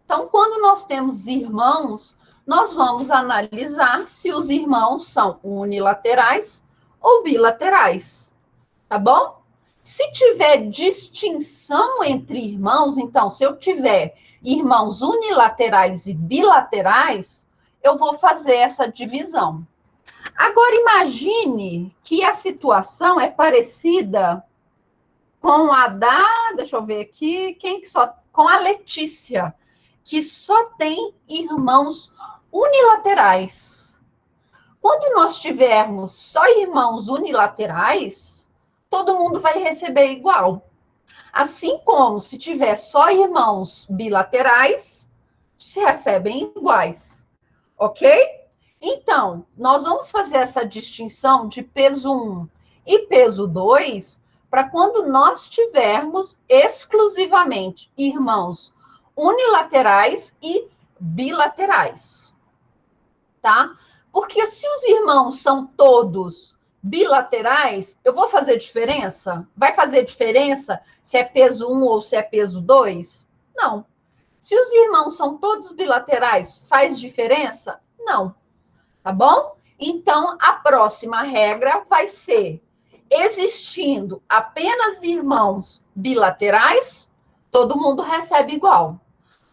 Speaker 1: Então, quando nós temos irmãos, nós vamos analisar se os irmãos são unilaterais ou bilaterais, tá bom? Se tiver distinção entre irmãos, então, se eu tiver irmãos unilaterais e bilaterais, eu vou fazer essa divisão. Agora, imagine que a situação é parecida com a da, deixa eu ver aqui, com a Letícia, que só tem irmãos unilaterais. Quando nós tivermos só irmãos unilaterais, todo mundo vai receber igual. Assim como se tiver só irmãos bilaterais, se recebem iguais. Ok? Então, nós vamos fazer essa distinção de peso 1 e peso 2 para quando nós tivermos exclusivamente irmãos unilaterais e bilaterais. Tá? Porque se os irmãos são todos bilaterais, eu vou fazer diferença? Vai fazer diferença se é peso 1 ou se é peso 2? Não. Se os irmãos são todos bilaterais, faz diferença? Não. Tá bom? Então, a próxima regra vai ser: existindo apenas irmãos bilaterais, todo mundo recebe igual.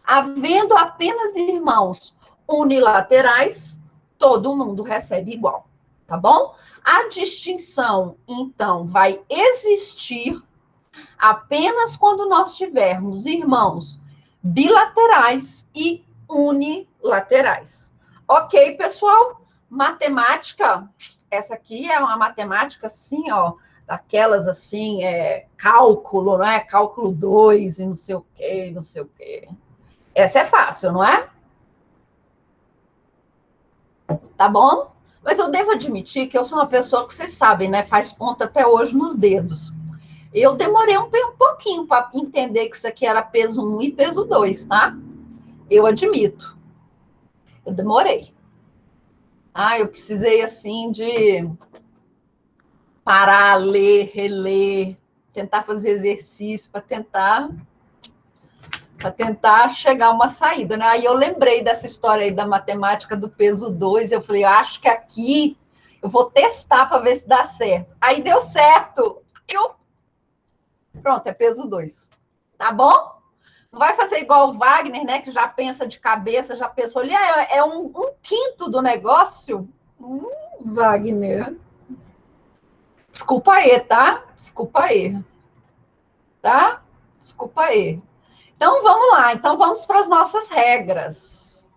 Speaker 1: Havendo apenas irmãos unilaterais, todo mundo recebe igual. Tá bom? A distinção, então, vai existir apenas quando nós tivermos irmãos bilaterais e unilaterais. Ok, pessoal? Matemática, essa aqui é uma matemática assim, ó, daquelas assim, cálculo, não é? Cálculo 2 e não sei o quê, não sei o quê. Essa é fácil, não é? Tá bom? Mas eu devo admitir que eu sou uma pessoa que vocês sabem, né? Faz conta até hoje nos dedos. Eu demorei um pouquinho para entender que isso aqui era peso 1 e peso 2, tá? Eu admito. Eu demorei. Eu precisei, assim, de parar, ler, reler, tentar fazer exercício para tentar chegar a uma saída, né? Aí eu lembrei dessa história aí da matemática do peso 2, eu falei, acho que aqui eu vou testar para ver se dá certo. Aí deu certo. Pronto, é peso 2. Tá bom? Não vai fazer igual o Wagner, né? Que já pensa de cabeça, já pensou ali, é um quinto do negócio. Wagner. Desculpa aí, tá? Desculpa aí. Tá? Desculpa aí. Então, vamos lá. Então, vamos para as nossas regras.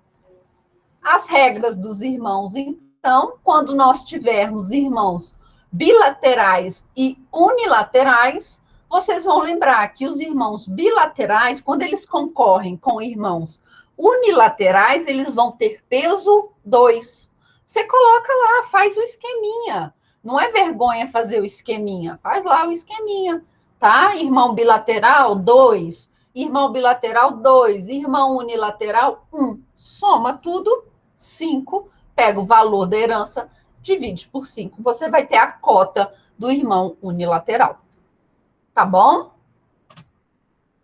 Speaker 1: As regras dos irmãos. Então, quando nós tivermos irmãos bilaterais e unilaterais, vocês vão lembrar que os irmãos bilaterais, quando eles concorrem com irmãos unilaterais, eles vão ter peso 2. Você coloca lá, faz o esqueminha. Não é vergonha fazer o esqueminha. Faz lá o esqueminha, tá? Irmão bilateral, 2. Irmão bilateral, 2. Irmão unilateral, 1. Soma tudo, 5. Pega o valor da herança, divide por 5. Você vai ter a cota do irmão unilateral. Tá bom?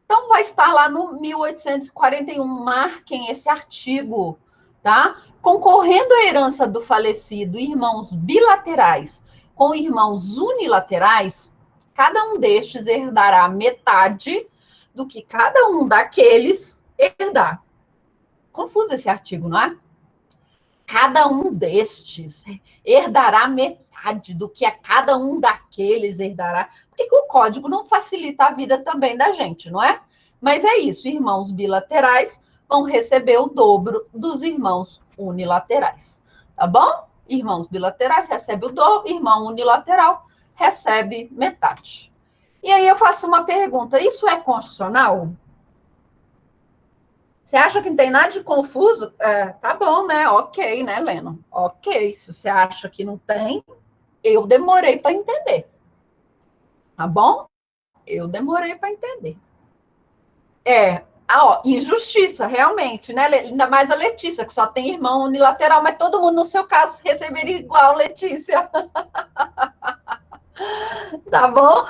Speaker 1: Então, vai estar lá no 1841. Marquem esse artigo, tá? Concorrendo à herança do falecido, irmãos bilaterais com irmãos unilaterais, cada um destes herdará metade do que cada um daqueles herdar. Confuso esse artigo, não é? Cada um destes herdará metade do que a cada um daqueles herdará. Porque o código não facilita a vida também da gente, não é? Mas é isso, irmãos bilaterais vão receber o dobro dos irmãos unilaterais. Tá bom? Irmãos bilaterais recebem o dobro, irmão unilateral recebe metade. E aí eu faço uma pergunta, isso é constitucional? Você acha que não tem nada de confuso? Tá bom, né? Ok, né, Leno? Ok, se você acha que não tem, eu demorei para entender. Tá bom? Eu demorei para entender. Injustiça, realmente, né? Ainda mais a Letícia, que só tem irmão unilateral, mas todo mundo, no seu caso, receberia igual, Letícia. Tá bom?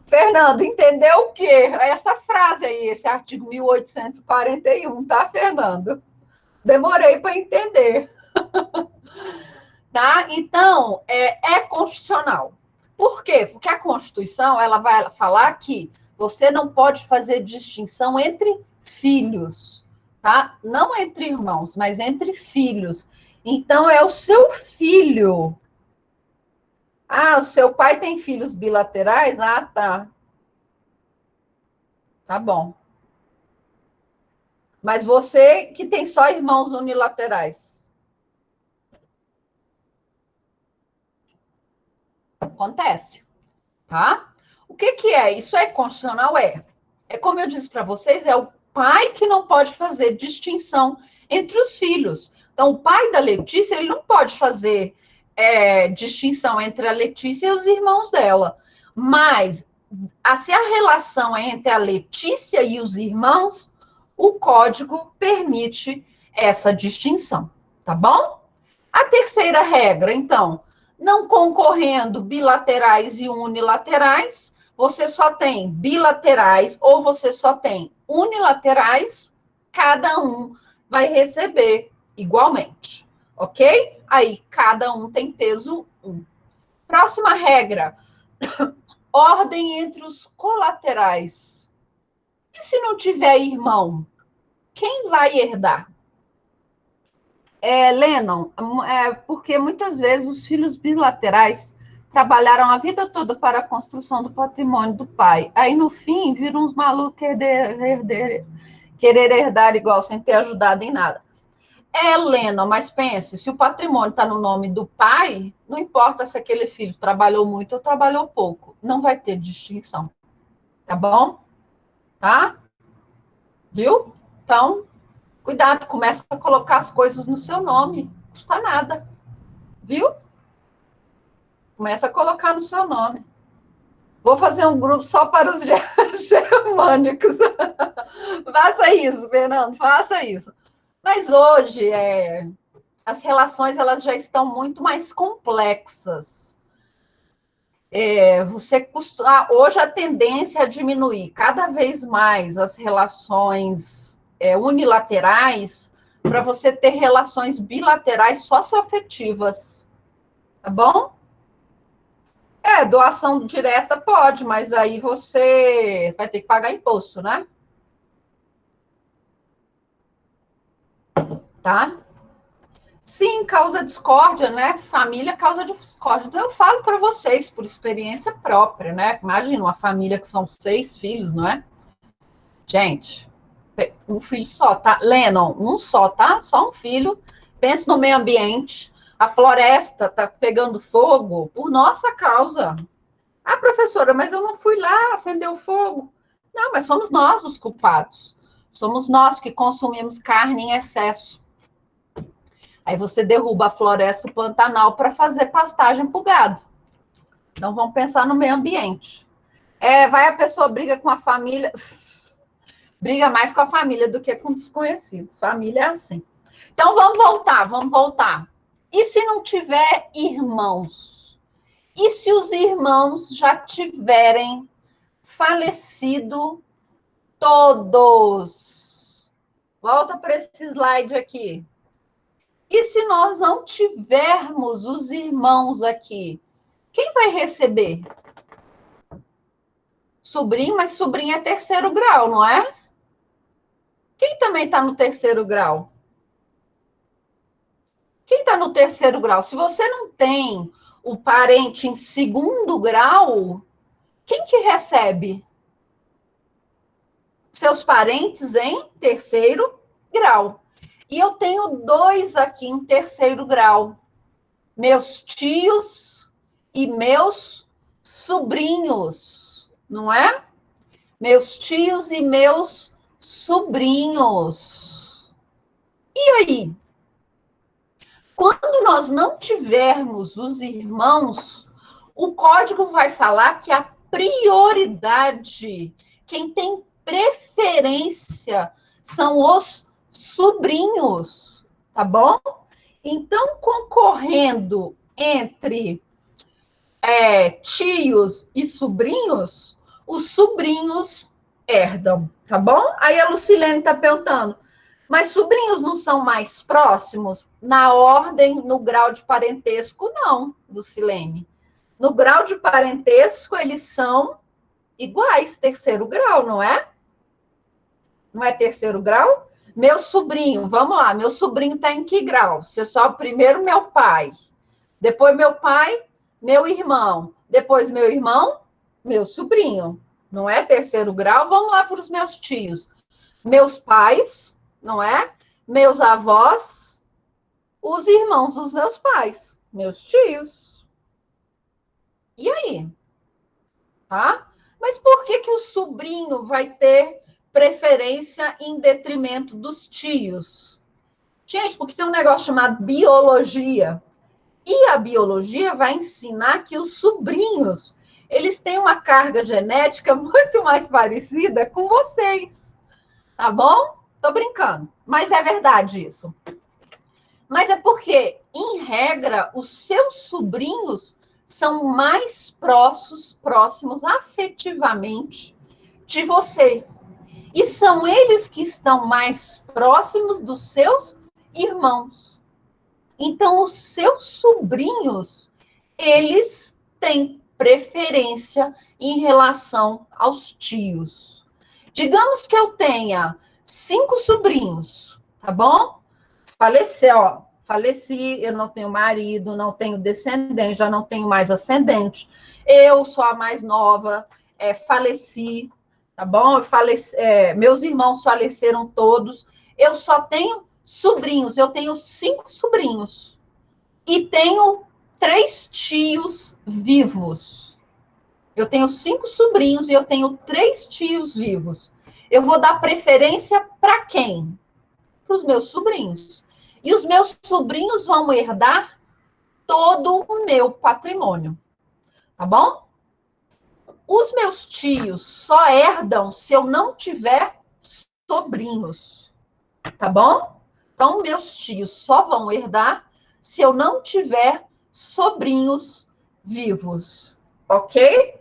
Speaker 1: Fernando, entendeu o quê? Essa frase aí, esse artigo 1841, tá, Fernando? Demorei para entender. Tá? Então, é constitucional. Por quê? Porque a Constituição ela vai falar que você não pode fazer distinção entre filhos, tá? Não entre irmãos, mas entre filhos. Então, é o seu filho. Ah, o seu pai tem filhos bilaterais? Ah, tá. Tá bom. Mas você que tem só irmãos unilaterais. Acontece, tá? O que que é? Isso é constitucional? É como eu disse para vocês, é o pai que não pode fazer distinção entre os filhos. Então, o pai da Letícia, ele não pode fazer distinção entre a Letícia e os irmãos dela. Mas, se a relação é entre a Letícia e os irmãos, o código permite essa distinção, tá bom? A terceira regra, então, não concorrendo bilaterais e unilaterais, você só tem bilaterais ou você só tem unilaterais, cada um vai receber igualmente, ok? Aí, cada um tem peso 1. Próxima regra, ordem entre os colaterais. E se não tiver irmão, quem vai herdar? Lennon, porque muitas vezes os filhos bilaterais trabalharam a vida toda para a construção do patrimônio do pai. Aí, no fim, viram uns malucos querer herdar igual, sem ter ajudado em nada. Lennon, mas pense, se o patrimônio está no nome do pai, não importa se aquele filho trabalhou muito ou trabalhou pouco, não vai ter distinção. Tá bom? Tá? Viu? Então, cuidado, começa a colocar as coisas no seu nome. Não custa nada. Viu? Começa a colocar no seu nome. Vou fazer um grupo só para os germânicos. Faça isso, Fernando, faça isso. Mas hoje, as relações elas já estão muito mais complexas. Hoje a tendência é diminuir cada vez mais as relações unilaterais para você ter relações bilaterais socioafetivas. Tá bom? Doação direta pode, mas aí você vai ter que pagar imposto, né? Tá? Sim, causa discórdia, né? Família causa discórdia. Então, eu falo para vocês, por experiência própria, né? Imagina uma família que são 6 filhos, não é? Gente, um filho só, tá? Lennon, um só, tá? Só um filho. Pense no meio ambiente. A floresta tá pegando fogo por nossa causa. Ah, professora, mas eu não fui lá acender o fogo. Não, mas somos nós os culpados. Somos nós que consumimos carne em excesso. Aí você derruba a floresta, o Pantanal, para fazer pastagem para o gado. Então, vamos pensar no meio ambiente. Vai a pessoa briga com a família, briga mais com a família do que com desconhecidos. Família é assim. Então, vamos voltar. E se não tiver irmãos? E se os irmãos já tiverem falecido todos? Volta para esse slide aqui. E se nós não tivermos os irmãos aqui, quem vai receber? Sobrinho, mas sobrinho é terceiro grau, não é? Quem também está no terceiro grau? Quem está no terceiro grau? Se você não tem o parente em segundo grau, quem que recebe? Seus parentes em terceiro grau. E eu tenho 2 aqui em terceiro grau. Meus tios e meus sobrinhos, não é? Meus tios e meus sobrinhos. E aí? Quando nós não tivermos os irmãos, o código vai falar que a prioridade, quem tem preferência, são os sobrinhos, tá bom? Então, concorrendo entre tios e sobrinhos, os sobrinhos herdam, tá bom? Aí a Lucilene está perguntando, Mas sobrinhos não são mais próximos? Na ordem, no grau de parentesco, não, Lucilene. No grau de parentesco, eles são iguais, terceiro grau, não é? Não é terceiro grau? Meu sobrinho, vamos lá, meu sobrinho está em que grau? Você só primeiro meu pai, depois meu pai, meu irmão, depois meu irmão, meu sobrinho. Não é terceiro grau? Vamos lá para os meus tios. Meus pais, não é? Meus avós, os irmãos dos meus pais, meus tios. E aí? Tá? Mas por que que o sobrinho vai ter preferência em detrimento dos tios? Gente, porque tem um negócio chamado biologia. E a biologia vai ensinar que os sobrinhos, eles têm uma carga genética muito mais parecida com vocês. Tá bom? Tô brincando. Mas é verdade isso. Mas é porque, em regra, os seus sobrinhos são mais próximos afetivamente de vocês. E são eles que estão mais próximos dos seus irmãos. Então, os seus sobrinhos, eles têm preferência em relação aos tios. Digamos que eu tenha 5 sobrinhos, tá bom? Faleci, eu não tenho marido, não tenho descendente, já não tenho mais ascendente. Eu sou a mais nova, faleci, tá bom? Meus irmãos faleceram todos. Eu só tenho sobrinhos, eu tenho 5 sobrinhos. E tenho 3 tios vivos. Eu tenho 5 sobrinhos e eu tenho 3 tios vivos. Eu vou dar preferência para quem? Para os meus sobrinhos. E os meus sobrinhos vão herdar todo o meu patrimônio. Tá bom? Os meus tios só herdam se eu não tiver sobrinhos. Tá bom? Então, meus tios só vão herdar se eu não tiver sobrinhos vivos. Ok?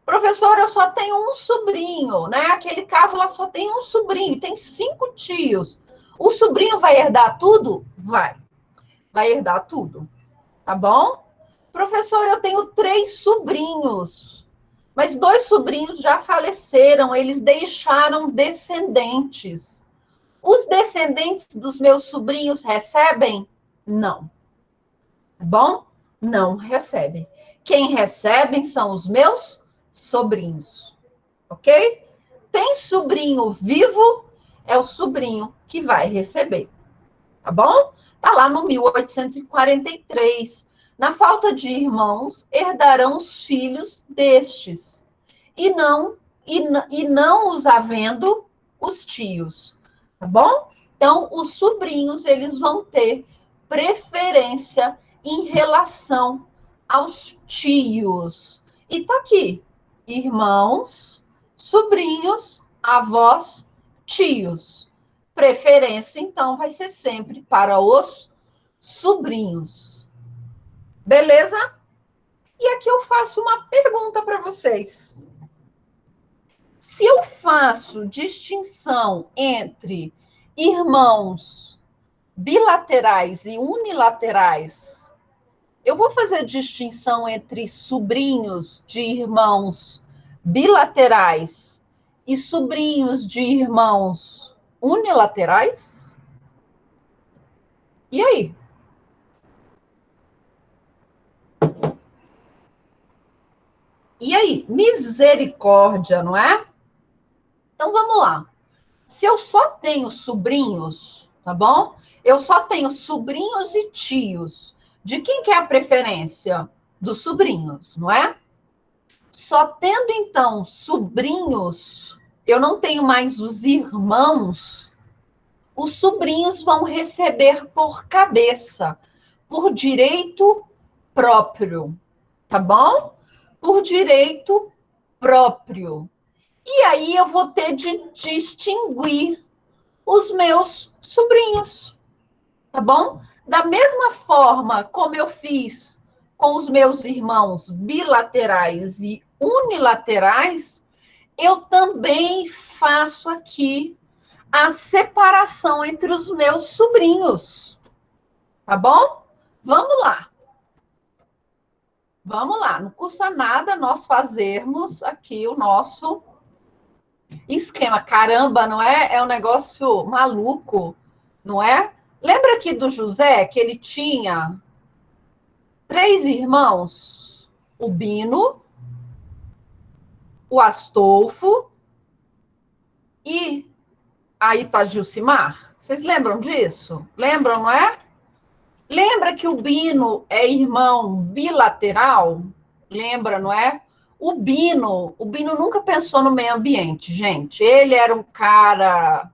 Speaker 1: Professor, eu só tenho um sobrinho, né? Aquele caso, ela só tem um sobrinho, tem 5 tios. O sobrinho vai herdar tudo? Vai. Vai herdar tudo. Tá bom? Professor, eu tenho 3 sobrinhos. Mas 2 sobrinhos já faleceram, eles deixaram descendentes. Os descendentes dos meus sobrinhos recebem? Não. Tá bom? Não recebem. Quem recebem são os meus sobrinhos. Ok? Tem sobrinho vivo, é o sobrinho que vai receber. Tá bom? Tá lá no 1843. Na falta de irmãos, herdarão os filhos destes, e não os havendo os tios. Tá bom? Então, os sobrinhos, eles vão ter preferência em relação aos tios. E tá aqui: irmãos, sobrinhos, avós, tios. Preferência, então, vai ser sempre para os sobrinhos. Beleza? E aqui eu faço uma pergunta para vocês. Se eu faço distinção entre irmãos bilaterais e unilaterais, eu vou fazer distinção entre sobrinhos de irmãos bilaterais e sobrinhos de irmãos unilaterais? E aí? E aí? Misericórdia, não é? Então, vamos lá. Se eu só tenho sobrinhos, tá bom? Eu só tenho sobrinhos e tios. De quem que é a preferência? Dos sobrinhos, não é? Só tendo, então, sobrinhos, eu não tenho mais os irmãos, os sobrinhos vão receber por cabeça, por direito próprio, tá bom? Por direito próprio. E aí eu vou ter de distinguir os meus sobrinhos, tá bom? Da mesma forma como eu fiz com os meus irmãos bilaterais e unilaterais, eu também faço aqui a separação entre os meus sobrinhos. Tá bom? Vamos lá. Vamos lá. Não custa nada nós fazermos aqui o nosso esquema. Caramba, não é? É um negócio maluco, não é? Lembra aqui do José, que ele tinha 3 irmãos? O Bino, o Astolfo e a Itagilcimar? Vocês lembram disso? Lembram, não é? Lembra que o Bino é irmão bilateral? Lembra, não é? O Bino nunca pensou no meio ambiente, gente. Ele era um cara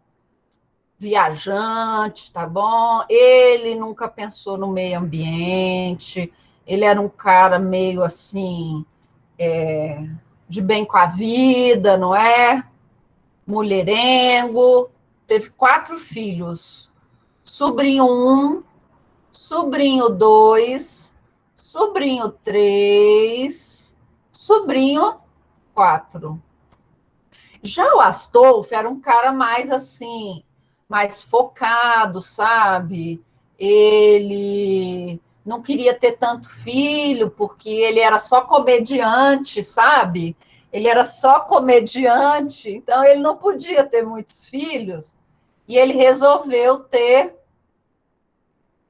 Speaker 1: viajante, tá bom? Ele nunca pensou no meio ambiente. Ele era um cara meio assim, de bem com a vida, não é? Mulherengo. Teve 4 filhos. Sobrinho 1, sobrinho 2, sobrinho 3, sobrinho 4. Já o Astolfo era um cara mais assim, mais focado, sabe? Ele não queria ter tanto filho, porque ele era só comediante, sabe? Ele era só comediante, então ele não podia ter muitos filhos. E ele resolveu ter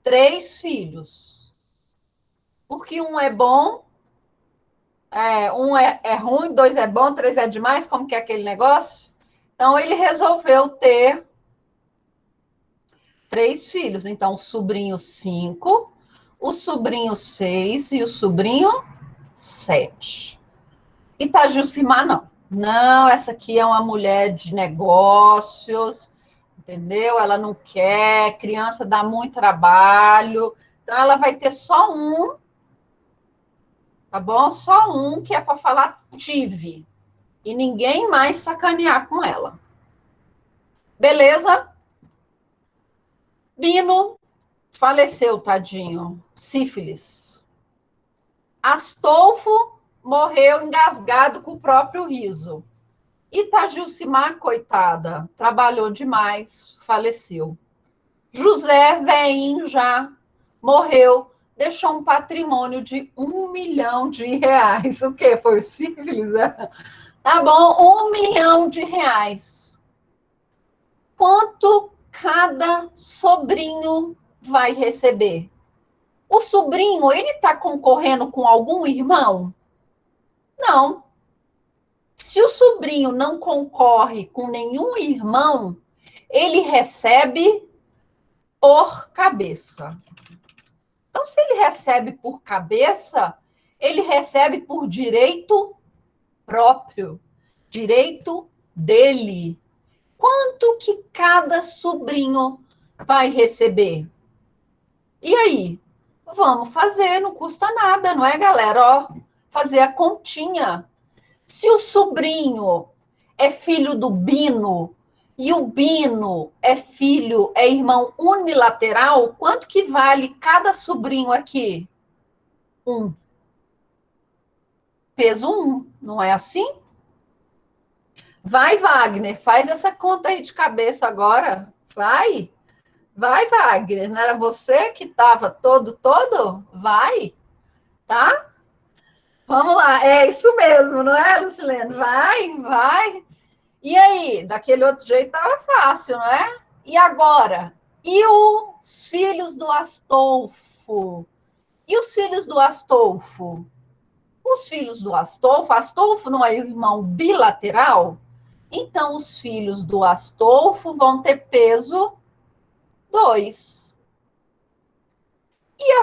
Speaker 1: 3 filhos. Porque um é bom, um é ruim, 2 é bom, 3 é demais, como que é aquele negócio? Então, ele resolveu ter 3 filhos. Então, o sobrinho 5, o sobrinho 6 e o sobrinho 7. Itagilcimar, não. Não, essa aqui é uma mulher de negócios, entendeu? Ela não quer, criança dá muito trabalho, então ela vai ter só um, tá bom? Só um que é para falar tive. E ninguém mais sacanear com ela. Beleza? Bino faleceu, tadinho. Sífilis. Astolfo morreu engasgado com o próprio riso. Itagilcimar, coitada, trabalhou demais, faleceu. José, velhinho já, morreu, deixou um patrimônio de R$1 milhão. O quê? Foi sífilis? Tá bom, R$1 milhão. Quanto cada sobrinho vai receber? O sobrinho, ele está concorrendo com algum irmão? Não. Se o sobrinho não concorre com nenhum irmão, ele recebe por cabeça. Então, se ele recebe por cabeça, ele recebe por direito próprio, direito dele. Quanto que cada sobrinho vai receber? E aí? Vamos fazer, não custa nada, não é, galera? Ó, fazer a continha. Se o sobrinho é filho do Bino e o Bino é irmão unilateral, quanto que vale cada sobrinho aqui? 1. Peso 1, não é assim? Vai, Wagner, faz essa conta aí de cabeça agora. Vai, Wagner. Não era você que estava todo? Vai, tá? Vamos lá, é isso mesmo, não é, Lucilene? Vai. E aí, daquele outro jeito estava fácil, não é? E agora? E os filhos do Astolfo? E os filhos do Astolfo? Os filhos do Astolfo não é irmão bilateral? Então, os filhos do Astolfo vão ter peso 2. E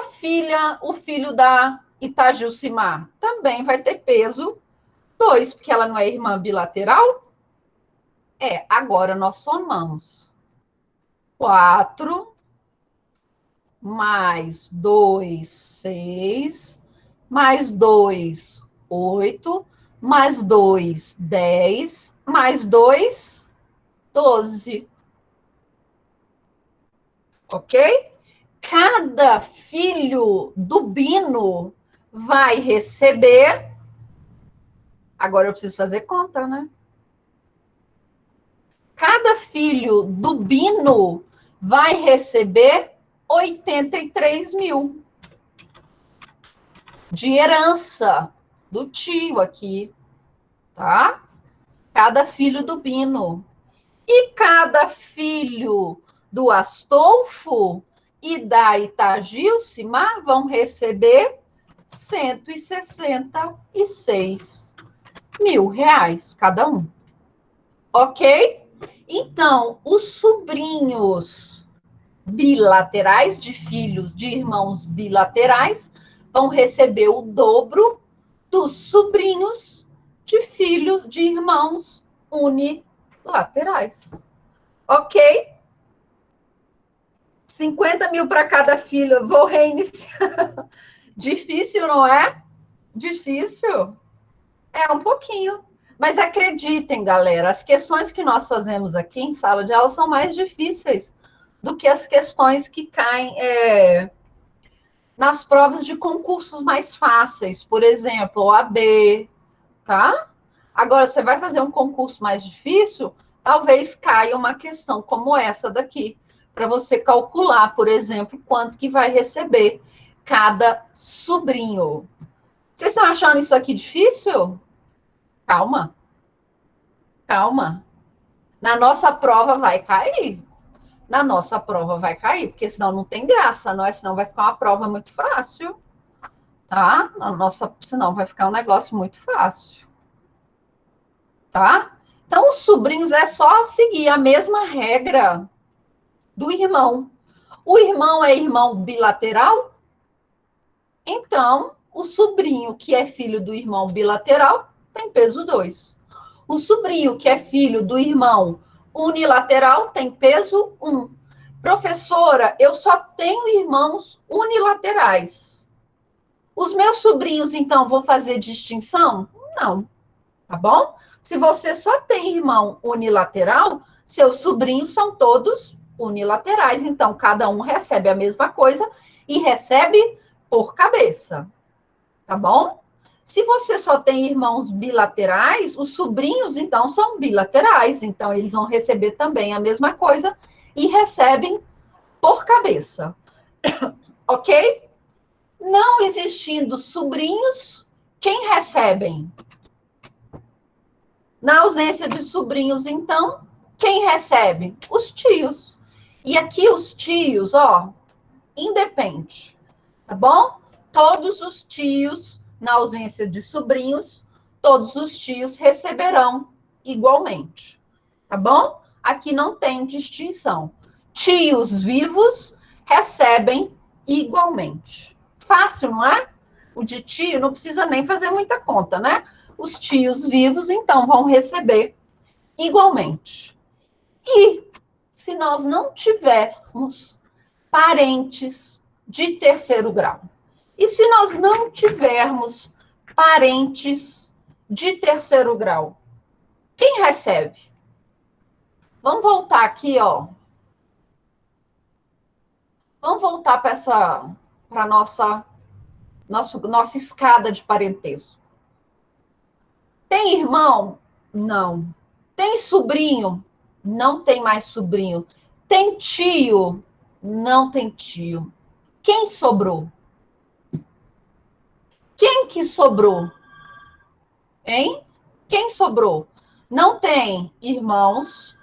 Speaker 1: o filho da Itagilcimar também vai ter peso 2, porque ela não é irmã bilateral? Agora nós somamos 4 mais 2, 6, mais 2, 8, mais 2, 10, mais 2, 12. Ok? Cada filho do Bino vai receber. Agora eu preciso fazer conta, né? Cada filho do Bino vai receber 83 mil de herança do tio aqui, tá? Cada filho do Bino. E cada filho do Astolfo e da Itagilcimar vão receber 166 mil reais cada um. Ok? Então, os sobrinhos bilaterais de filhos de irmãos bilaterais vão receber o dobro dos sobrinhos de filhos de irmãos unilaterais. Ok? 50 mil para cada filho. Vou reiniciar. Difícil, não é? Difícil? É um pouquinho. Mas acreditem, galera, as questões que nós fazemos aqui em sala de aula são mais difíceis do que as questões que caem nas provas de concursos mais fáceis. Por exemplo, OAB, tá? Agora, você vai fazer um concurso mais difícil, talvez caia uma questão como essa daqui, para você calcular, por exemplo, quanto que vai receber cada sobrinho. Vocês estão achando isso aqui difícil? Calma. Calma. Na nossa prova vai cair. Na nossa prova vai cair, porque senão não tem graça, não é? Senão vai ficar uma prova muito fácil, tá? Senão vai ficar um negócio muito fácil, tá? Então, os sobrinhos é só seguir a mesma regra do irmão. O irmão é irmão bilateral? Então, o sobrinho que é filho do irmão bilateral tem peso 2. O sobrinho que é filho do irmão unilateral tem peso 1. Professora, eu só tenho irmãos unilaterais. Os meus sobrinhos, então, vou fazer distinção? Não. Tá bom? Se você só tem irmão unilateral, seus sobrinhos são todos unilaterais. Então, cada um recebe a mesma coisa e recebe por cabeça. Tá bom? Se você só tem irmãos bilaterais, os sobrinhos, então, são bilaterais. Então, eles vão receber também a mesma coisa e recebem por cabeça. Ok? Não existindo sobrinhos, quem recebem? Na ausência de sobrinhos, então, quem recebe? Os tios. E aqui os tios, ó, independe, tá bom? Todos os tios, na ausência de sobrinhos, todos os tios receberão igualmente, tá bom? Aqui não tem distinção. Tios vivos recebem igualmente. Fácil, não é? O de tio não precisa nem fazer muita conta, né? Os tios vivos, então, vão receber igualmente. E se nós não tivermos parentes de terceiro grau? E se nós não tivermos parentes de terceiro grau? Quem recebe? Vamos voltar aqui, ó. Vamos voltar para nossa escada de parentesco. Tem irmão? Não. Tem sobrinho? Não tem mais sobrinho. Tem tio? Não tem tio. Quem sobrou? Quem que sobrou? Hein? Quem sobrou? Não tem irmãos.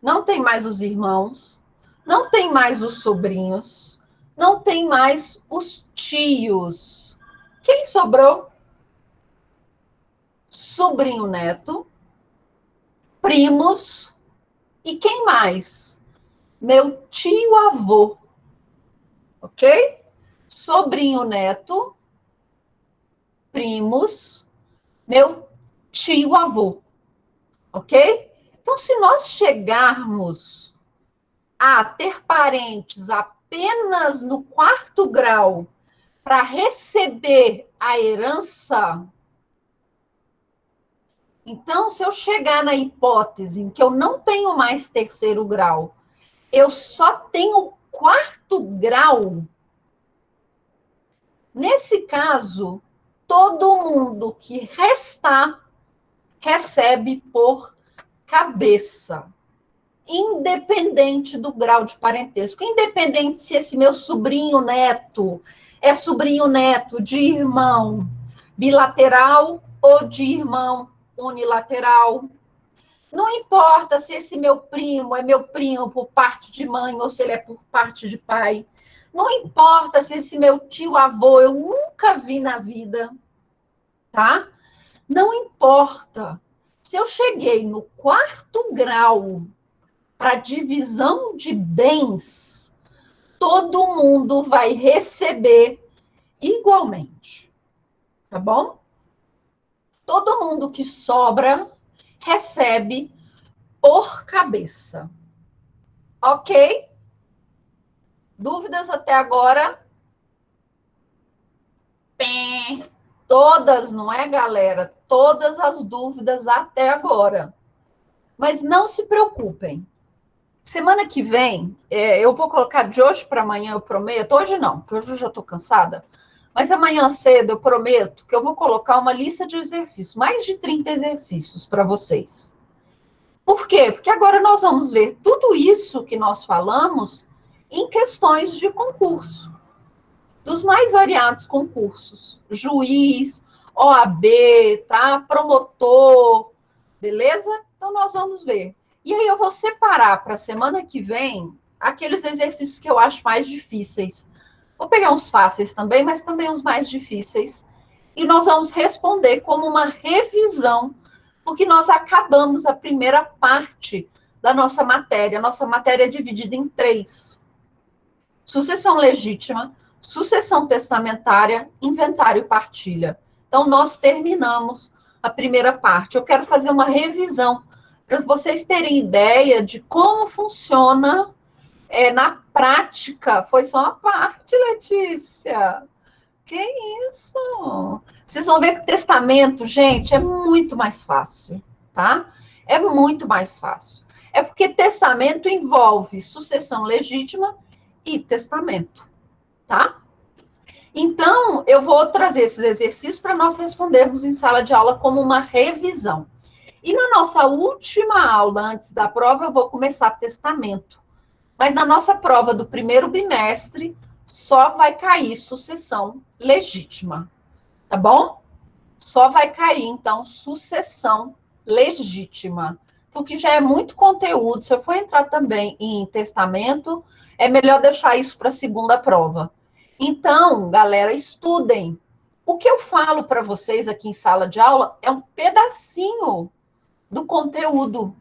Speaker 1: Não tem mais os irmãos. Não tem mais os sobrinhos. Não tem mais os tios. Quem sobrou? Sobrinho neto, primos e quem mais? Meu tio-avô, ok? Sobrinho neto, primos, meu tio-avô, ok? Então, se nós chegarmos a ter parentes apenas no 4º grau para receber a herança, então, se eu chegar na hipótese em que eu não tenho mais terceiro grau, eu só tenho 4º grau, nesse caso, todo mundo que restar recebe por cabeça. Independente do grau de parentesco, independente se esse meu sobrinho neto é sobrinho neto de irmão bilateral ou de irmão unilateral. Não importa se esse meu primo é meu primo por parte de mãe ou se ele é por parte de pai. Não importa se esse meu tio-avô eu nunca vi na vida, tá? Não importa. Se eu cheguei no 4º grau para divisão de bens, todo mundo vai receber igualmente, tá bom? Todo mundo que sobra recebe por cabeça. Ok? Dúvidas até agora? Todas, não é, galera? Todas as dúvidas até agora. Mas não se preocupem. Semana que vem, eu vou colocar de hoje para amanhã, eu prometo. Hoje não, porque hoje eu já estou cansada. Mas amanhã cedo eu prometo que eu vou colocar uma lista de exercícios, mais de 30 exercícios para vocês. Por quê? Porque agora nós vamos ver tudo isso que nós falamos em questões de concurso, dos mais variados concursos. Juiz, OAB, tá? Promotor, beleza? Então nós vamos ver. E aí eu vou separar para a semana que vem aqueles exercícios que eu acho mais difíceis. Vou pegar uns fáceis também, mas também os mais difíceis. E nós vamos responder como uma revisão, porque nós acabamos a primeira parte da nossa matéria. A nossa matéria é dividida em 3. Sucessão legítima, sucessão testamentária, inventário e partilha. Então, nós terminamos a primeira parte. Eu quero fazer uma revisão para vocês terem ideia de como funciona na prática. Foi só uma parte, Letícia. Que isso? Vocês vão ver que testamento, gente, é muito mais fácil, tá? É muito mais fácil. É porque testamento envolve sucessão legítima e testamento, tá? Então, eu vou trazer esses exercícios para nós respondermos em sala de aula como uma revisão. E na nossa última aula, antes da prova, eu vou começar testamento. Mas na nossa prova do primeiro bimestre, só vai cair sucessão legítima, tá bom? Só vai cair, então, sucessão legítima. Porque já é muito conteúdo. Se eu for entrar também em testamento, é melhor deixar isso para a segunda prova. Então, galera, estudem. O que eu falo para vocês aqui em sala de aula é um pedacinho do conteúdo.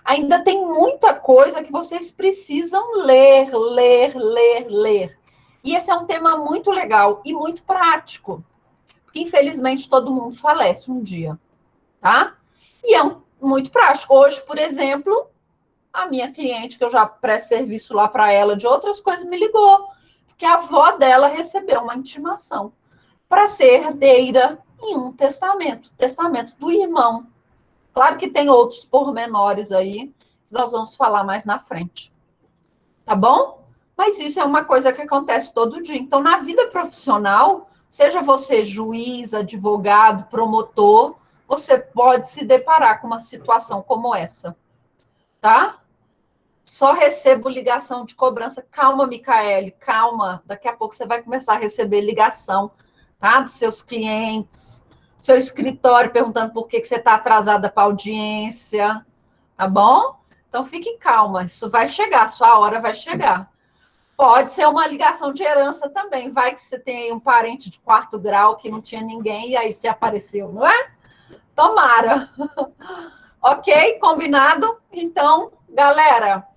Speaker 1: Ainda tem muita coisa que vocês precisam ler. E esse é um tema muito legal e muito prático. Porque, infelizmente, todo mundo falece um dia, tá? E é muito prático. Hoje, por exemplo, a minha cliente, que eu já presto serviço lá para ela de outras coisas, me ligou. Porque a avó dela recebeu uma intimação para ser herdeira em um testamento do irmão. Claro que tem outros pormenores aí, que nós vamos falar mais na frente. Tá bom? Mas isso é uma coisa que acontece todo dia. Então, na vida profissional, seja você juiz, advogado, promotor, você pode se deparar com uma situação como essa. Tá? Só recebo ligação de cobrança. Calma, Micaele, calma. Daqui a pouco você vai começar a receber ligação, tá? Dos seus clientes, seu escritório perguntando por que você está atrasada para audiência, tá bom? Então, fique calma, isso vai chegar, sua hora vai chegar. Pode ser uma ligação de herança também, vai que você tem um parente de 4º grau que não tinha ninguém e aí você apareceu, não é? Tomara. Ok? Combinado? Então, galera,